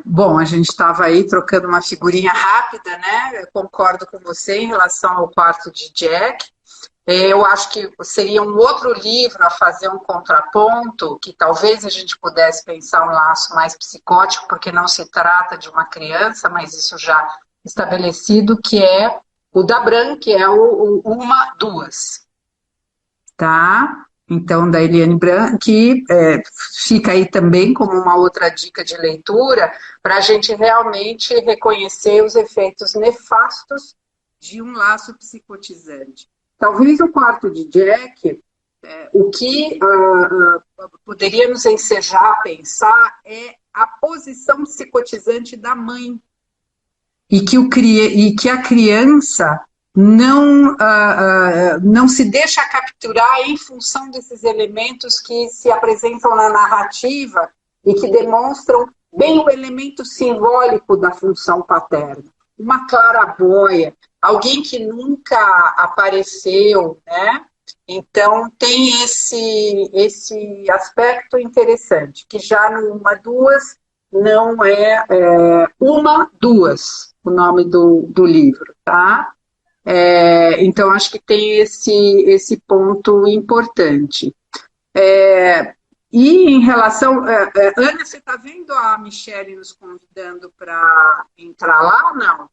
Bom, a gente estava aí trocando uma figurinha rápida, né? Eu concordo com você em relação ao quarto de Jack. Eu acho que seria um outro livro a fazer um contraponto, que talvez a gente pudesse pensar um laço mais psicótico, porque não se trata de uma criança, mas isso já estabelecido, que é o da Bran, que é o Uma, Duas. Tá? Então, da Eliane Bran, que fica aí também como uma outra dica de leitura, para a gente realmente reconhecer os efeitos nefastos de um laço psicotizante. Talvez o quarto de Jack, o que poderia nos ensejar a pensar é a posição psicotizante da mãe. E que a criança não se deixa capturar em função desses elementos que se apresentam na narrativa e que demonstram bem o elemento simbólico da função paterna. Uma claraboia, alguém que nunca apareceu, né? Então, tem esse aspecto interessante, que já no Uma Duas não é, Uma Duas, o nome do livro, tá? Então, acho que tem esse ponto importante. E em relação... Ana, você está vendo a Michele nos convidando para entrar lá ou não?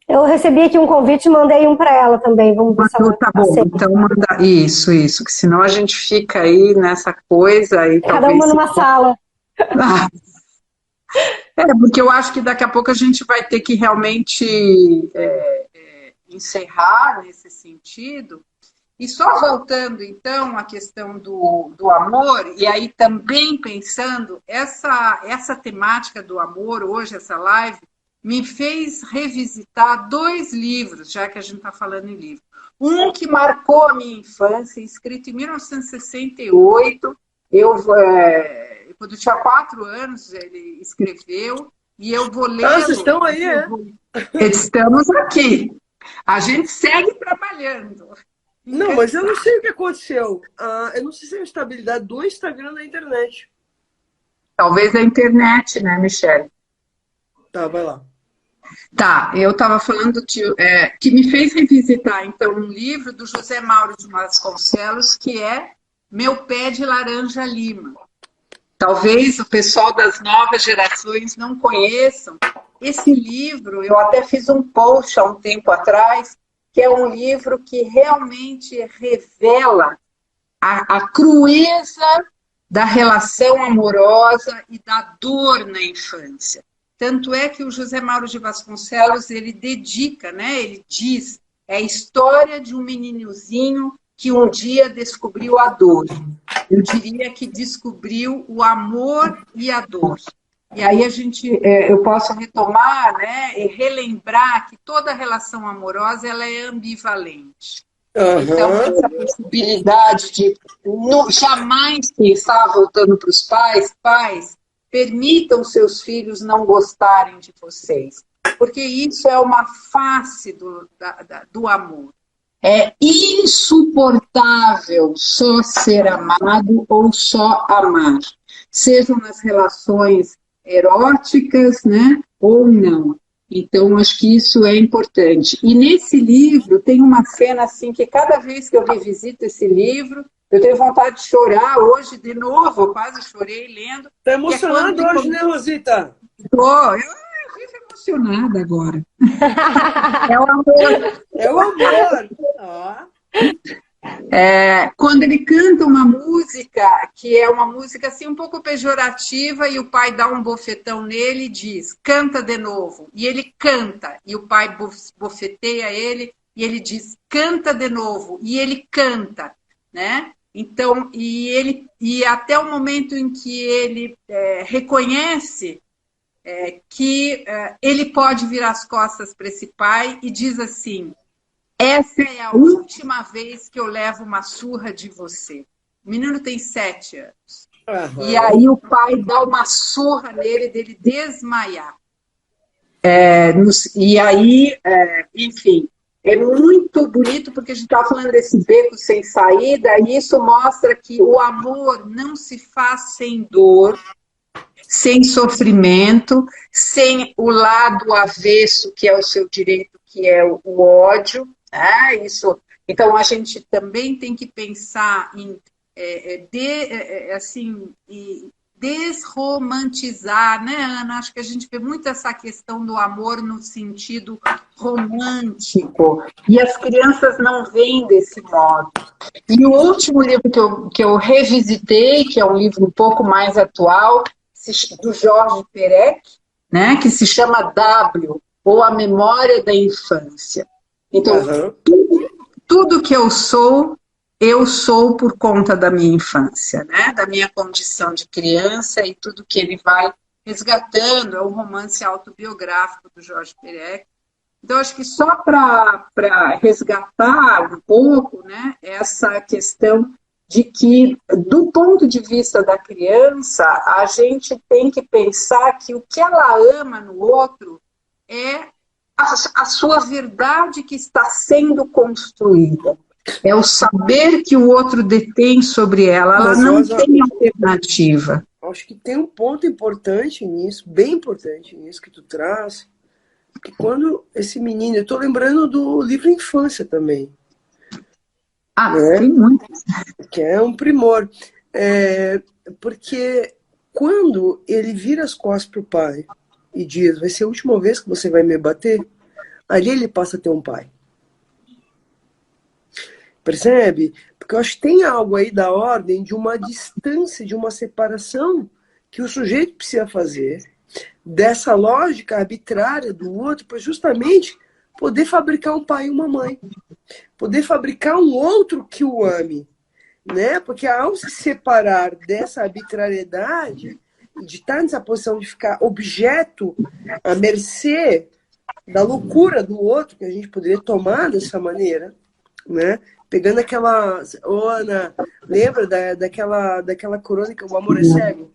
Eu recebi aqui um convite e mandei um para ela também. Vamos ver se ela Tá bom, então manda isso, que senão a gente fica aí nessa coisa e cada uma numa sala. Porque eu acho que daqui a pouco a gente vai ter que realmente encerrar nesse sentido. E só voltando, então, à questão do amor, e aí também pensando, essa temática do amor, hoje, essa live, me fez revisitar 2 livros, já que a gente está falando em livro. Um que marcou a minha infância, escrito em 1968, quando eu tinha 4 anos, ele escreveu, e eu vou lê-lo. Vocês estão aí, Estamos aqui. A gente segue trabalhando. Não, mas eu não sei o que aconteceu. Eu não sei se é a estabilidade do Instagram da internet. Talvez a internet, né, Michele? Tá, vai lá. Tá, eu estava falando que me fez revisitar, então, um livro do José Mauro de Vasconcelos, que é Meu Pé de Laranja Lima. Talvez o pessoal das novas gerações não conheçam. Esse livro, eu até fiz um post há um tempo atrás, que é um livro que realmente revela a crueza da relação amorosa e da dor na infância. Tanto é que o José Mauro de Vasconcelos, ele dedica, né? Ele diz, é a história de um meninozinho que um dia descobriu a dor. Eu diria que descobriu o amor e a dor. E aí eu posso retomar, né, e relembrar que toda relação amorosa ela é ambivalente. Então, essa possibilidade de jamais pensar voltando para os pais, permitam seus filhos não gostarem de vocês. Porque isso é uma face do amor. É insuportável só ser amado ou só amar. Sejam nas relações eróticas, né, ou não. Então, acho que isso é importante. E nesse livro tem uma cena assim que cada vez que eu revisito esse livro, eu tenho vontade de chorar. Hoje, de novo, eu quase chorei lendo. Tá emocionado hoje, né, Rosita? Eu vivo emocionada agora. É o amor. É o amor. Quando ele canta uma música, que é uma música assim um pouco pejorativa, e o pai dá um bofetão nele e diz, canta de novo. E ele canta, e o pai bofeteia ele, e ele diz, canta de novo. E ele canta, né? Então, e até o momento em que ele reconhece que ele pode virar as costas para esse pai e diz assim, essa é a última vez que eu levo uma surra de você. O menino tem 7 anos. E aí o pai dá uma surra nele, dele desmaiar. E aí, enfim, é muito bonito porque a gente está falando desse beco sem saída, e isso mostra que o amor não se faz sem dor, sem sofrimento, sem o lado avesso, que é o seu direito, que é o ódio. Isso. Então, a gente também tem que pensar em desromantizar, né, Ana? Acho que a gente vê muito essa questão do amor no sentido romântico, e as crianças não veem desse modo. E o último livro que eu revisitei, que é um livro um pouco mais atual, do Jorge Perec, né, que se chama W, ou A Memória da Infância. Então, tudo que eu sou por conta da minha infância, né? Da minha condição de criança, e tudo que ele vai resgatando. É um romance autobiográfico do Jorge Perec. Então, acho que só para resgatar um pouco, né, essa questão de que, do ponto de vista da criança, a gente tem que pensar que o que ela ama no outro é a sua verdade que está sendo construída. É o saber que o outro detém sobre ela. Ela não tem alternativa. Acho que tem um ponto importante nisso, bem importante nisso que tu traz, que quando esse menino, eu estou lembrando do livro Infância também. Né? Tem muito. Que é um primor. Porque quando ele vira as costas pro pai e diz, vai ser a última vez que você vai me bater, ali ele passa a ter um pai. Percebe? Porque eu acho que tem algo aí da ordem de uma distância, de uma separação que o sujeito precisa fazer dessa lógica arbitrária do outro para justamente poder fabricar um pai e uma mãe. Poder fabricar um outro que o ame. Né? Porque ao se separar dessa arbitrariedade, de estar nessa posição de ficar objeto à mercê da loucura do outro, que a gente poderia tomar dessa maneira, né? Pegando aquela... Ô, Ana, lembra daquela crônica O Amor é Cego?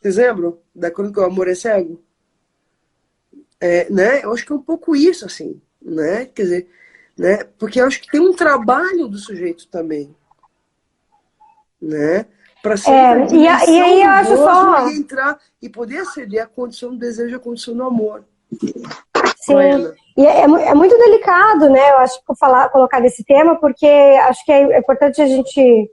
Vocês lembram da crônica O Amor é Cego? Né? Eu acho que é um pouco isso, assim, né? Quer dizer, né? Porque eu acho que tem um trabalho do sujeito também, né? Para ser e aí eu acho só e entrar e poder aceder à condição do desejo, à condição do amor. Sim, e é muito delicado, né? Eu acho que colocar desse tema, porque acho que é importante a gente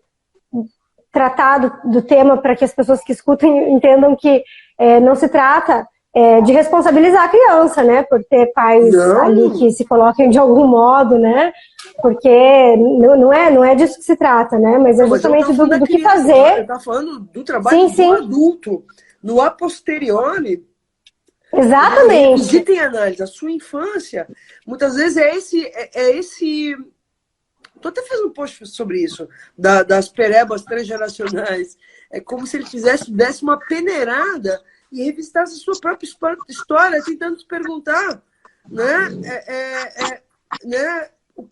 tratar do tema para que as pessoas que escutem entendam que não se trata de responsabilizar a criança, né? Por ter pais ali que se coloquem de algum modo, né? Porque não é disso que se trata, né? Mas é justamente do que fazer. Eu tava falando do trabalho do adulto, no a posteriori. Exatamente. Visita em análise. A sua infância, muitas vezes é esse... Estou até fazendo um post sobre isso, das perebas transgeracionais. É como se ele desse uma peneirada e revistasse a sua própria história, tentando se perguntar, né? Né? O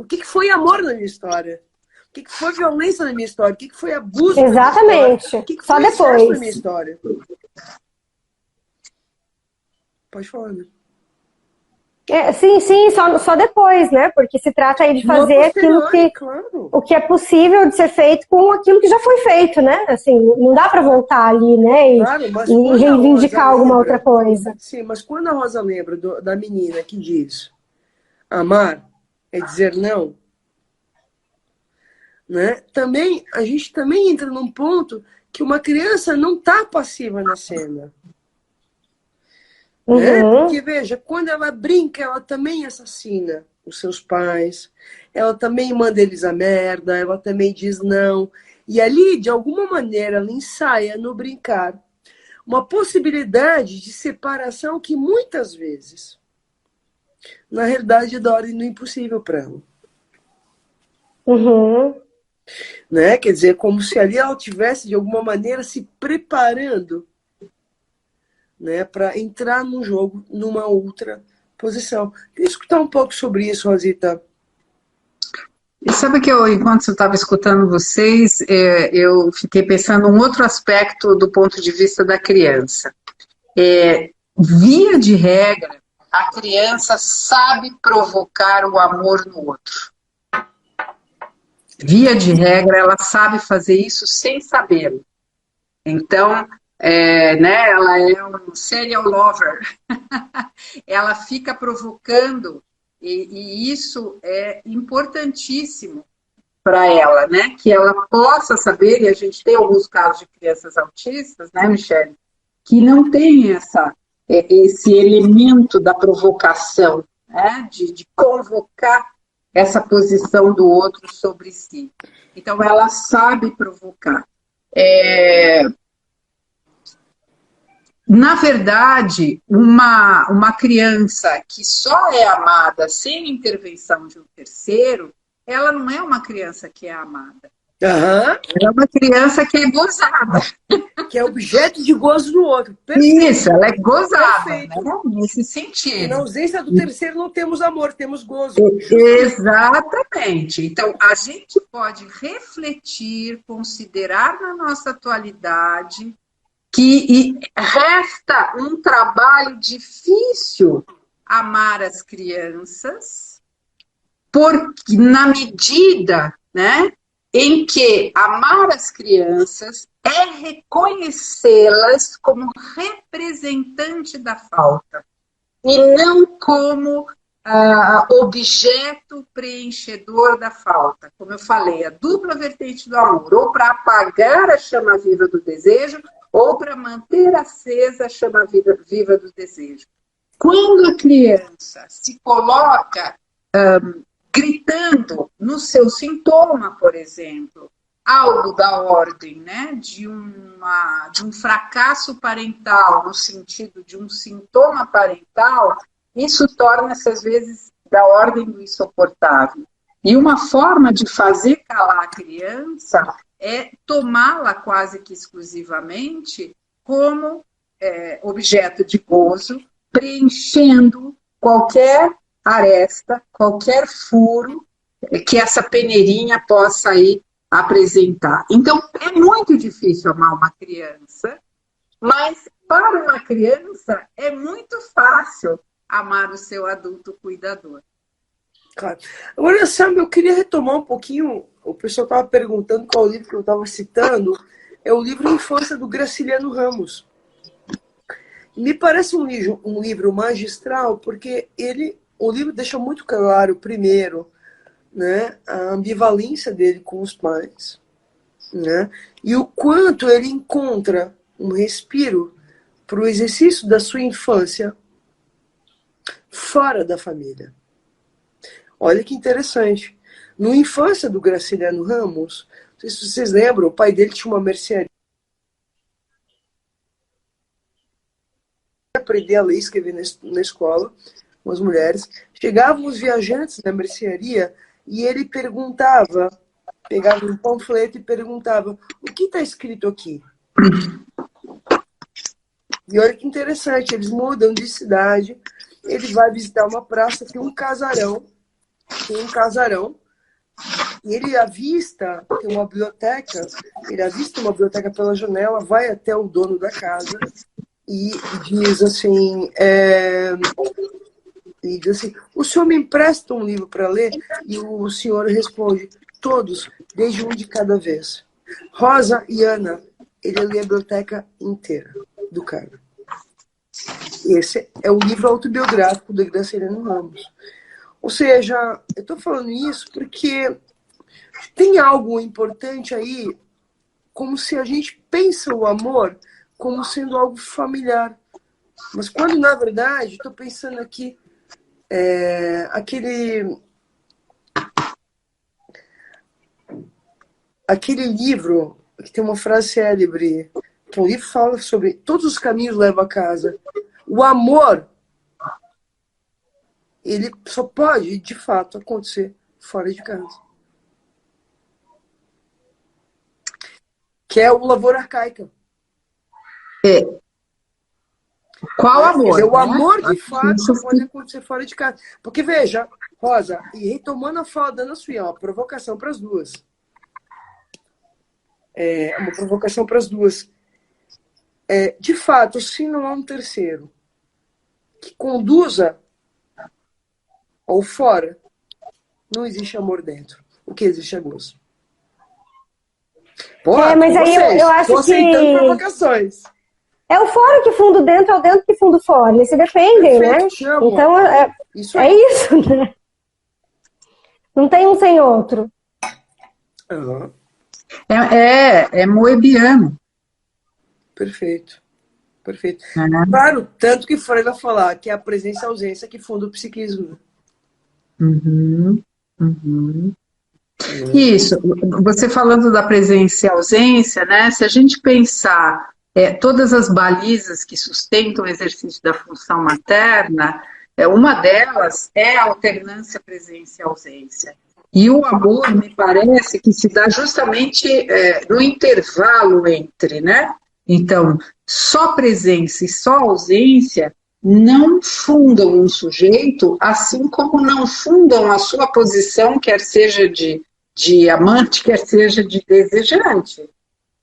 que foi amor na minha história? O que foi violência na minha história? O que foi abuso na minha história? Exatamente. O que Só foi depois na minha história? Pode falar, né? Sim, só depois, né? Porque se trata aí de fazer aquilo o que é possível de ser feito com aquilo que já foi feito, né? Assim, não dá para voltar ali, né? E reivindicar alguma outra coisa. Sim, mas quando a Rosa lembra da menina que diz amar é dizer não, né? A gente também entra num ponto que uma criança não está passiva na cena. Né? Porque, veja, quando ela brinca, ela também assassina os seus pais, ela também manda eles a merda, ela também diz não. E ali, de alguma maneira, ela ensaia no brincar uma possibilidade de separação que muitas vezes, na realidade, é da ordem do impossível para ela. Né? Quer dizer, como se ali ela estivesse, de alguma maneira, se preparando, né, para entrar no jogo numa outra posição. Queria escutar um pouco sobre isso, Rosita. E sabe que enquanto eu estava escutando vocês, eu fiquei pensando um outro aspecto do ponto de vista da criança. Via de regra, a criança sabe provocar o amor no outro. Via de regra, ela sabe fazer isso sem sabê-lo. Então, né, ela é um serial lover. Ela fica provocando, e isso é importantíssimo para ela, né? Que ela possa saber, e a gente tem alguns casos de crianças autistas, né, Michele, que não tem esse elemento da provocação, né, de convocar essa posição do outro sobre si. Então, ela sabe provocar. Na verdade, uma criança que só é amada sem intervenção de um terceiro, ela não é uma criança que é amada. Ela é uma criança que é gozada. Que é objeto de gozo do outro. Perfeito. Isso, ela é gozada, né? Nesse sentido. E na ausência do terceiro não temos amor, temos gozo. Exatamente. Então, a gente pode refletir, considerar na nossa atualidade que resta um trabalho difícil amar as crianças, porque na medida, né, em que amar as crianças é reconhecê-las como representante da falta e não como objeto preenchedor da falta. Como eu falei, a dupla vertente do amor, ou para apagar a chama viva do desejo, ou para manter acesa a chama viva do desejo. Quando a criança se coloca gritando no seu sintoma, por exemplo, algo da ordem, né, de um fracasso parental, no sentido de um sintoma parental, isso torna-se, às vezes, da ordem do insuportável. E uma forma de fazer calar a criança é tomá-la quase que exclusivamente como objeto de gozo, preenchendo qualquer aresta, qualquer furo que essa peneirinha possa aí apresentar. Então, é muito difícil amar uma criança, mas para uma criança é muito fácil amar o seu adulto cuidador. Claro. Agora, Sam, eu queria retomar um pouquinho, o pessoal estava perguntando qual livro que eu estava citando, é o livro Infância, do Graciliano Ramos. Me parece um livro magistral, porque o livro deixa muito claro, primeiro, né, a ambivalência dele com os pais, né, e o quanto ele encontra um respiro para o exercício da sua infância fora da família. Olha que interessante. No Infância, do Graciliano Ramos, não sei se vocês lembram, o pai dele tinha uma mercearia. Aprender a ler e escrever na escola, com as mulheres. Chegavam os viajantes da mercearia e ele perguntava, pegava um panfleto e perguntava: o que está escrito aqui? E olha que interessante, eles mudam de cidade, ele vai visitar uma praça, tem um casarão, e ele avista, tem uma biblioteca, ele avista uma biblioteca pela janela, vai até o dono da casa e diz assim, o senhor me empresta um livro para ler? E o senhor responde: todos, desde um de cada vez. Rosa e Ana, ele lê a biblioteca inteira do cara. Esse é o livro autobiográfico do Graciliano Ramos. Ou seja, eu estou falando isso porque tem algo importante aí, como se a gente pensa o amor como sendo algo familiar. Mas quando, na verdade, estou pensando aqui, aquele livro, que tem uma frase célebre, que o livro fala sobre todos os caminhos levam a casa. O amor, ele só pode, de fato, acontecer fora de casa. Que é o Lavoura Arcaica. Qual amor? Dizer, o amor, de fato, só pode acontecer fora de casa. Porque, veja, Rosa, e retomando a fala da Ana Suíça, uma provocação para as duas. Uma provocação para as duas. De fato, se não há um terceiro que conduza ao fora, não existe amor dentro. O que existe é gozo. Mas aí eu acho aceitando provocações. É o fora que fundo dentro, é o dentro que fundo fora. Eles se dependem, né? Então, isso, né? Não tem um sem outro. Uhum. É moebiano. Perfeito. Uhum. Claro, tanto que Freud vai falar que é a presença e a ausência que funda o psiquismo. Uhum. Isso. Você falando da presença e ausência, né? Se a gente pensar todas as balizas que sustentam o exercício da função materna, uma delas é a alternância presença e ausência. E o amor, me parece, que se dá justamente no intervalo entre, né? Então, só presença e só ausência não fundam um sujeito, assim como não fundam a sua posição, quer seja de amante, quer seja de desejante.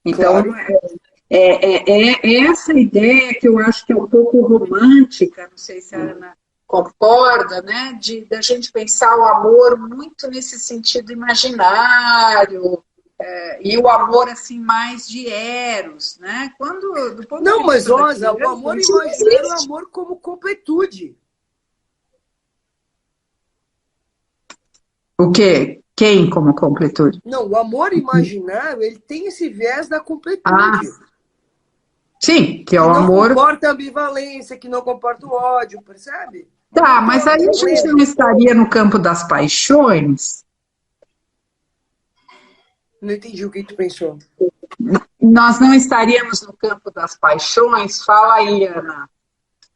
Então, claro. É essa ideia que eu acho que é um pouco romântica, não sei se a Ana concorda, né, da gente pensar o amor muito nesse sentido imaginário, e o amor assim mais de Eros, né? Quando do ponto Não, de mas vista da Rosa, o criança, amor isso não imaginário é o existe. amor como completude. O quê? Quem como completude? Não, o amor imaginário, ele tem esse viés da Ah, completude. sim, que é Que o não amor. comporta ambivalência, que não comporta o ódio, percebe? Tá, Amor mas aí todo, a gente pleno. não estaria no campo das paixões? Não entendi o que tu pensou. Nós não estaríamos no campo das paixões? Fala aí, Ana.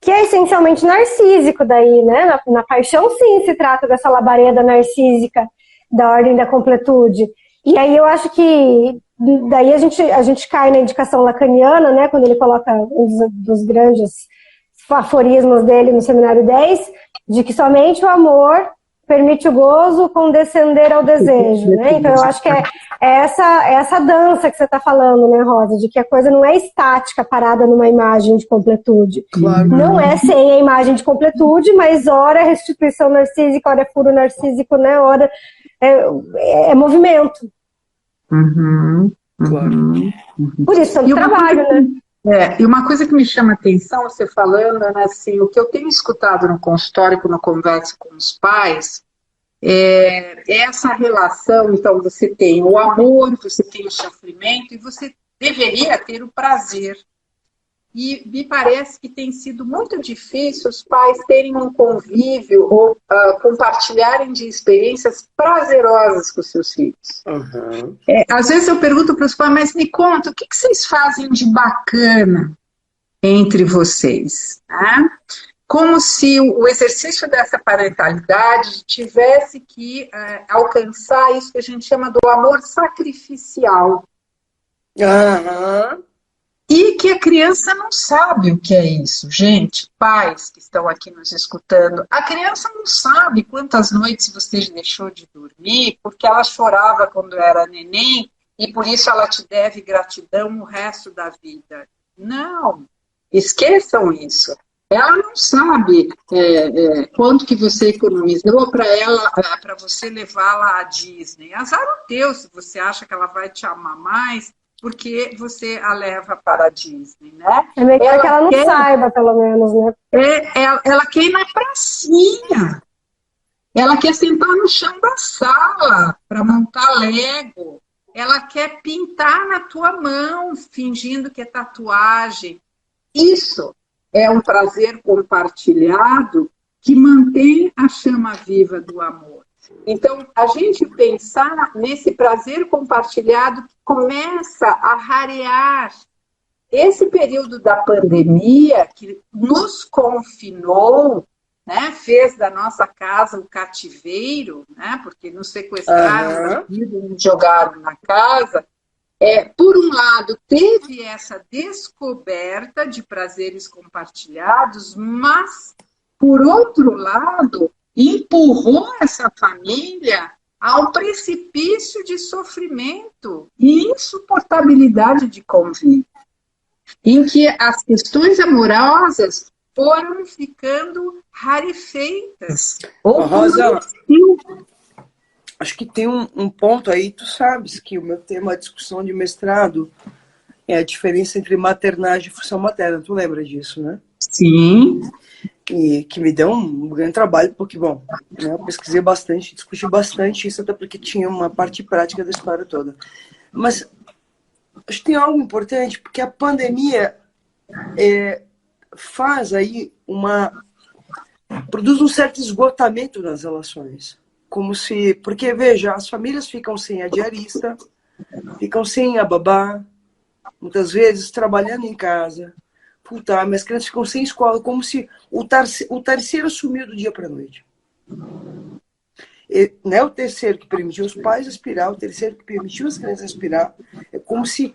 Que é essencialmente narcísico daí, né? Na paixão, sim, se trata dessa labareda narcísica da ordem da completude. E aí eu acho que daí a gente cai na indicação lacaniana, né? Quando ele coloca um dos grandes aforismos dele no Seminário 10, de que somente o amor permite o gozo condescender ao desejo, né? Então eu acho que é essa dança que você está falando, né, Rosa, de que a coisa não é estática, parada numa imagem de completude. Claro. Não é sem a imagem de completude, mas ora é restituição narcísica, ora é furo narcísico, né? Ora é movimento. Claro. Por isso, tanto trabalho, né? E uma coisa que me chama a atenção, você falando, né, assim, o que eu tenho escutado no consultório, quando eu converso com os pais, é essa relação. Então, você tem o amor, você tem o sofrimento, e você deveria ter o prazer. E me parece que tem sido muito difícil os pais terem um convívio ou compartilharem de experiências prazerosas com seus filhos. Uhum. Às vezes eu pergunto para os pais, mas me conta, o que vocês fazem de bacana entre vocês? Né? Como se o exercício dessa parentalidade tivesse que alcançar isso que a gente chama do amor sacrificial. Uhum. E que a criança não sabe o que é isso. Gente, pais que estão aqui nos escutando, a criança não sabe quantas noites você deixou de dormir porque ela chorava quando era neném e por isso ela te deve gratidão o resto da vida. Não, esqueçam isso. Ela não sabe quanto que você economizou para você levá-la à Disney. Azar o teu se você acha que ela vai te amar mais porque você a leva para a Disney, né? É melhor que ela não saiba, pelo menos, né? Ela quer ir na pracinha. Ela quer sentar no chão da sala para montar Lego. Ela quer pintar na tua mão, fingindo que é tatuagem. Isso é um prazer compartilhado que mantém a chama viva do amor. Então, a gente pensar nesse prazer compartilhado que começa a rarear. Esse período da pandemia que nos confinou, né, fez da nossa casa um cativeiro, né, porque nos sequestraram, nos jogaram na casa. Por um lado, teve essa descoberta de prazeres compartilhados, mas, por outro lado, empurrou essa família ao precipício de sofrimento e insuportabilidade de convívio, em que as questões amorosas foram ficando rarefeitas. Rosa, acho que tem um ponto aí, tu sabes que o meu tema de discussão de mestrado é a diferença entre maternagem e função materna. Tu lembra disso, né? Sim. E que me deu um grande trabalho, porque, bom, né, eu pesquisei bastante, discuti bastante isso, até porque tinha uma parte prática da história toda. Mas acho que tem algo importante, porque a pandemia faz aí produz um certo esgotamento nas relações. Como se, porque veja, as famílias ficam sem a diarista, ficam sem a babá, muitas vezes trabalhando em casa, full time, as crianças ficam sem escola, como se o terceiro sumiu do dia para a noite. Não é o terceiro que permitiu os pais aspirar, o terceiro que permitiu as crianças aspirar. É como se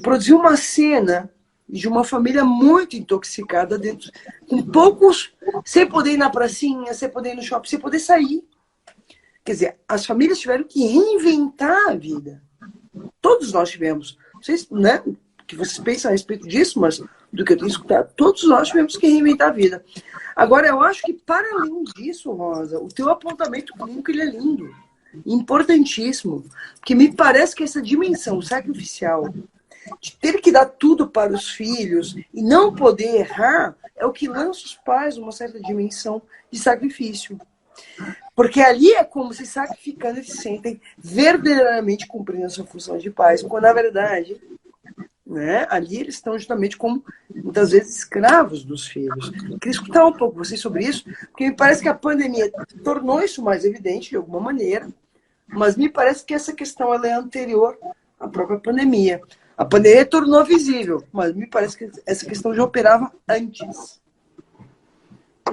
produziu uma cena de uma família muito intoxicada, dentro, com poucos, sem poder ir na pracinha, sem poder ir no shopping, sem poder sair. Quer dizer, as famílias tiveram que reinventar a vida. Todos nós tivemos. Não sei, né, o que vocês pensam a respeito disso, mas do que eu tenho escutado, todos nós tivemos que reinventar a vida. Agora, eu acho que, para além disso, Rosa, o teu apontamento clínico ele é lindo, importantíssimo, porque me parece que essa dimensão sacrificial de ter que dar tudo para os filhos e não poder errar é o que lança os pais numa certa dimensão de sacrifício. Porque ali é como se sacrificando eles se sentem verdadeiramente cumprindo a sua função de pais, quando na verdade, né, ali eles estão justamente como, muitas vezes, escravos dos filhos. Eu queria escutar um pouco vocês sobre isso, porque me parece que a pandemia tornou isso mais evidente de alguma maneira, mas me parece que essa questão ela é anterior à própria pandemia. A pandemia tornou visível, mas me parece que essa questão já operava antes.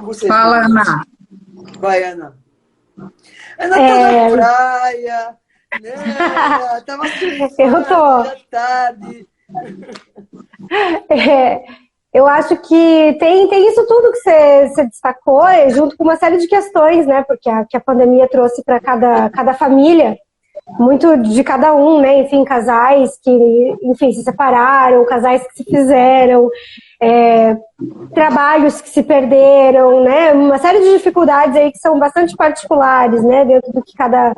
Vocês, Fala, Ana. vai, Ana. Ana tá na praia, né? Tava Eu tô. da tarde. Eu acho que tem isso tudo que você destacou, junto com uma série de questões, né? Porque que a pandemia trouxe para cada família, muito de cada um, né? Enfim, casais que, enfim, se separaram, casais que se fizeram, trabalhos que se perderam, né? Uma série de dificuldades aí que são bastante particulares, né? Dentro do que cada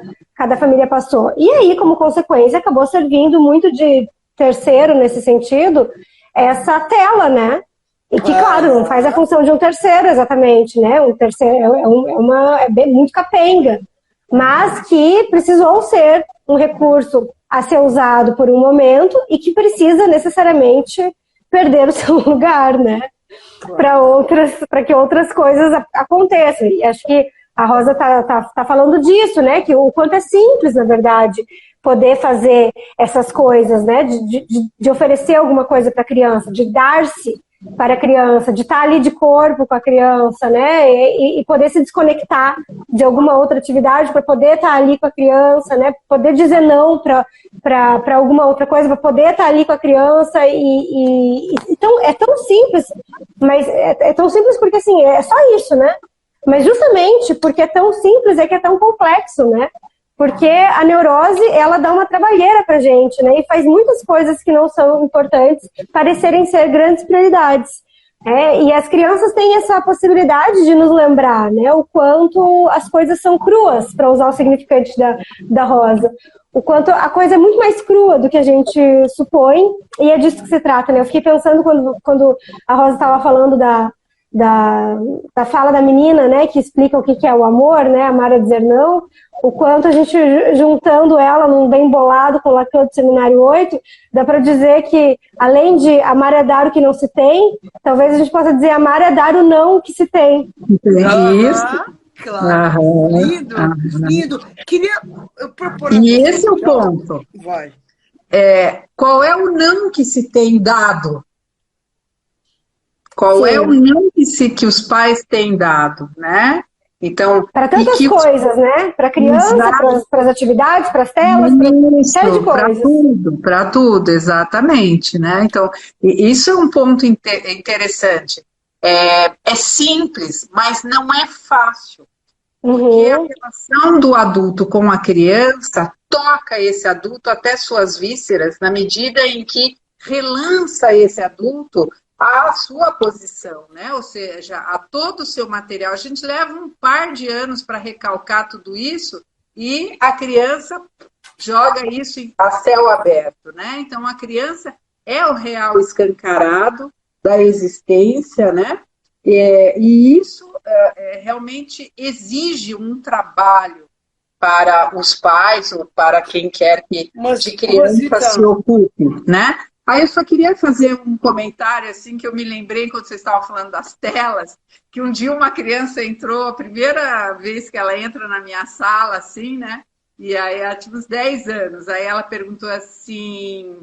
família passou. E aí, como consequência, acabou servindo muito de terceiro nesse sentido, essa tela, né? E que, claro, não faz a função de um terceiro exatamente, né? Um terceiro é muito capenga, mas que precisou ser um recurso a ser usado por um momento e que precisa necessariamente perder o seu lugar, né? Para que outras coisas aconteçam. E acho que a Rosa tá falando disso, né? Que o quanto é simples, na verdade, poder fazer essas coisas, né? De oferecer alguma coisa para a criança, de dar-se para a criança, de estar ali de corpo com a criança, né? E poder se desconectar de alguma outra atividade para poder estar ali com a criança, né? Poder dizer não para alguma outra coisa, para poder estar ali com a criança. Então, é tão simples, mas é tão simples porque, assim, é só isso, né? Mas justamente porque é tão simples é que é tão complexo, né? Porque a neurose, ela dá uma trabalheira pra gente, né? E faz muitas coisas que não são importantes parecerem ser grandes prioridades. E as crianças têm essa possibilidade de nos lembrar, né? O quanto as coisas são cruas, para usar o significante da Rosa. O quanto a coisa é muito mais crua do que a gente supõe, e é disso que se trata, né? Eu fiquei pensando quando a Rosa estava falando da fala da menina, né? Que explica o que é o amor, né? Amar a dizer não. O quanto a gente, juntando ela num bem bolado com o Lacan do Seminário 8, dá para dizer que, além de amar é dar o que não se tem, talvez a gente possa dizer amar é dar o não que se tem. Isso. Claro. Lindo, lindo. Queria propor... E esse é o ponto. Vai. Qual é o não que se tem dado? Qual Sim. é o não que os pais têm dado, né? Então, para tantas coisas, né? Para a criança, para as atividades, para as telas, para uma série de coisas. Para tudo, exatamente, né? Então, isso é um ponto interessante. É simples, mas não é fácil. Porque a relação do adulto com a criança toca esse adulto até suas vísceras, na medida em que relança esse adulto a sua posição, né? Ou seja, a todo o seu material. A gente leva um par de anos para recalcar tudo isso e a criança joga isso a céu aberto, né? Então, a criança é o real escancarado da existência, né? E isso realmente exige um trabalho para os pais ou para quem quer que de criança se ocupe, né? Aí eu só queria fazer um comentário, assim, que eu me lembrei quando vocês estavam falando das telas, que um dia uma criança entrou, a primeira vez que ela entra na minha sala, assim, né? E aí ela tinha uns 10 anos. Aí ela perguntou assim,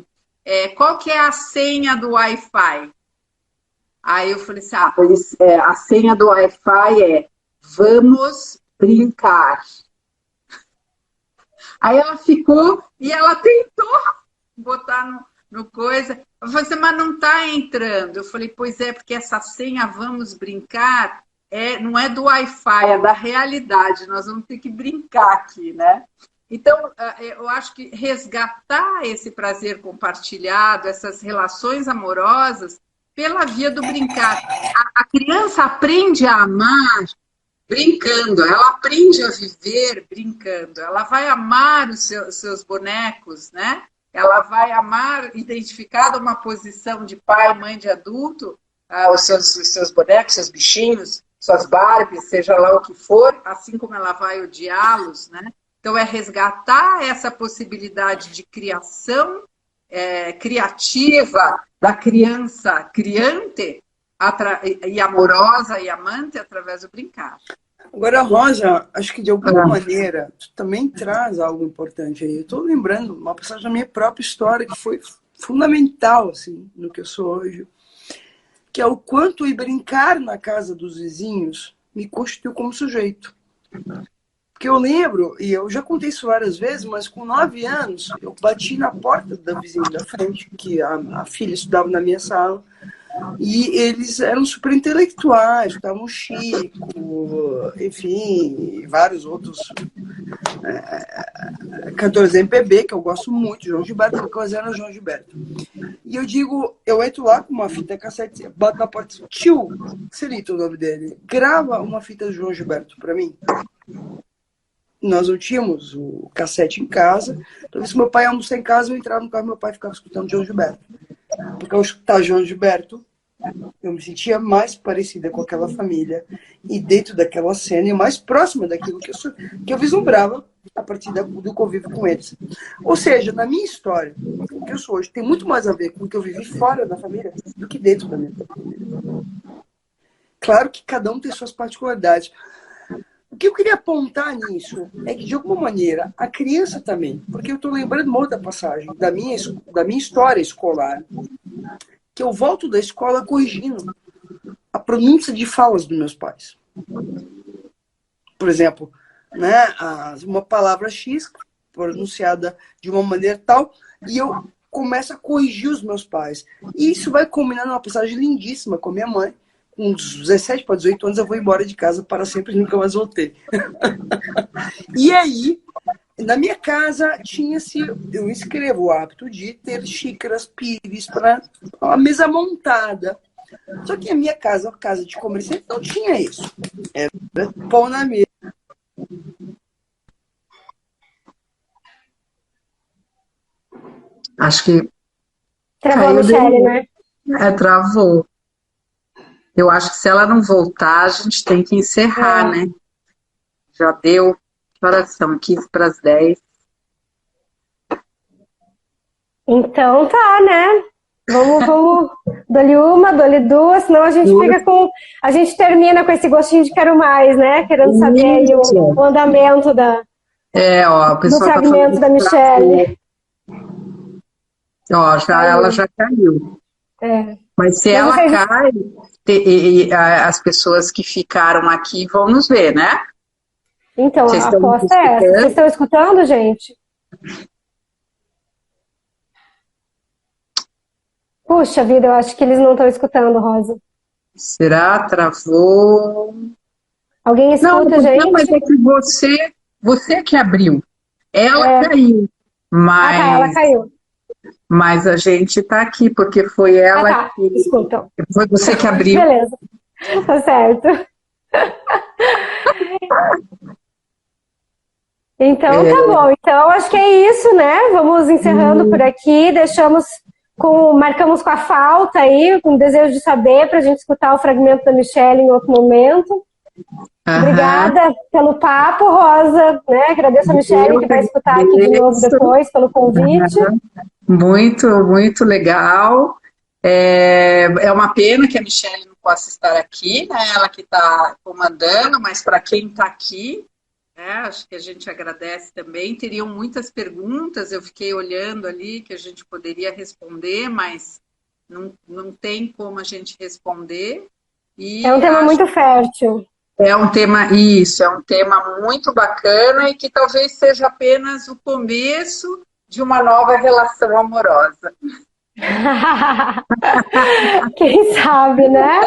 qual que é a senha do Wi-Fi? Aí eu falei assim, a senha do Wi-Fi é vamos brincar. Aí ela ficou e ela tentou botar no coisa. Eu falei assim, mas não está entrando. Eu falei, pois é, porque essa senha vamos brincar não é do Wi-Fi, é da realidade. Nós vamos ter que brincar aqui, né? Então, eu acho que resgatar esse prazer compartilhado, essas relações amorosas, pela via do brincar. A criança aprende a amar brincando, ela aprende a viver brincando, ela vai amar os seus bonecos, né? Ela vai amar, identificada uma posição de pai, mãe, de adulto, os seus bonecos, seus bichinhos, suas Barbies, seja lá o que for, assim como ela vai odiá-los, né? Então, é resgatar essa possibilidade de criação criativa da criança criante e amorosa e amante através do brincar. Agora, Rosa, acho que de alguma maneira tu também traz algo importante aí. Eu estou lembrando uma passagem da minha própria história que foi fundamental assim, no que eu sou hoje, que é o quanto ir brincar na casa dos vizinhos me constituiu como sujeito. Porque eu lembro, e eu já contei isso várias vezes, mas com 9 anos, eu bati na porta da vizinha da frente, que a filha estudava na minha sala, e eles eram super intelectuais, estavam Chico, enfim, vários outros cantores MPB, que eu gosto muito, João Gilberto, porque eu era João Gilberto. E eu digo, eu entro lá com uma fita cassete, boto na porta, tio, Celito o nome dele, grava uma fita do João Gilberto para mim. Nós não tínhamos o cassete em casa, então se meu pai almoçava em casa, eu entrava no carro e meu pai ficava escutando João Gilberto. Porque ao escutar João Gilberto, eu me sentia mais parecida com aquela família e dentro daquela cena e mais próxima daquilo que eu vislumbrava a partir do convívio com eles. Ou seja, na minha história, o que eu sou hoje tem muito mais a ver com o que eu vivi fora da família do que dentro da minha família. Claro que cada um tem suas particularidades. O que eu queria apontar nisso é que, de alguma maneira, a criança também, porque eu estou lembrando de uma outra passagem da minha história escolar, que eu volto da escola corrigindo a pronúncia de falas dos meus pais. Por exemplo, né, uma palavra X pronunciada de uma maneira tal, e eu começo a corrigir os meus pais. E isso vai combinar numa passagem lindíssima com a minha mãe. Com uns 17 para 18 anos eu vou embora de casa para sempre e nunca mais voltei. E aí, na minha casa, eu escrevo o hábito de ter xícaras, pires, para a mesa montada. Só que a minha casa de comerciante, não tinha isso. Era pão na mesa. Acho que Travou a Michele, né? Travou. Eu acho que se ela não voltar, a gente tem que encerrar, né? Já deu. Que horas são? 15 para as 10. Então tá, né? Vamos. Dou-lhe uma, dou-lhe duas, senão a gente fica com. A gente termina com esse gostinho de quero mais, né? Querendo saber aí o andamento o do fragmento da Michele. Ó, ela já caiu. Mas se ela cai, as pessoas que ficaram aqui vão nos ver, né? Então, a aposta é essa. Vocês estão escutando, gente? Puxa vida, eu acho que eles não estão escutando, Rosa. Será? Travou? Alguém escuta, gente? Não, mas é que você que abriu. Ela caiu. Mas... ela caiu. Mas a gente está aqui, porque foi ela que... Escutam. Foi você que abriu. Beleza, tá certo. Então, tá bom. Então, acho que é isso, né? Vamos encerrando por aqui. Marcamos com a falta aí, com o desejo de saber, para a gente escutar o fragmento da Michele em outro momento. Obrigada pelo papo, Rosa, né? Agradeço a Michele que vai escutar aqui de novo depois, pelo convite. Muito, muito legal. É uma pena que a Michele não possa estar aqui, né? Ela que está comandando, mas para quem está aqui, acho que a gente agradece também. Teriam muitas perguntas, eu fiquei olhando ali que a gente poderia responder, mas não tem como a gente responder. E é um tema muito fértil. É um tema muito bacana e que talvez seja apenas o começo de uma nova relação amorosa. Quem sabe, né?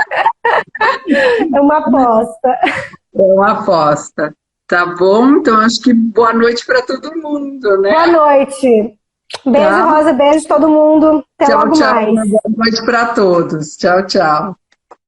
É uma aposta. É uma aposta. Tá bom? Então acho que boa noite para todo mundo, né? Boa noite. Beijo, Rosa, beijo todo mundo. Até Tchau, logo tchau. mais. Boa noite para todos. Tchau, tchau.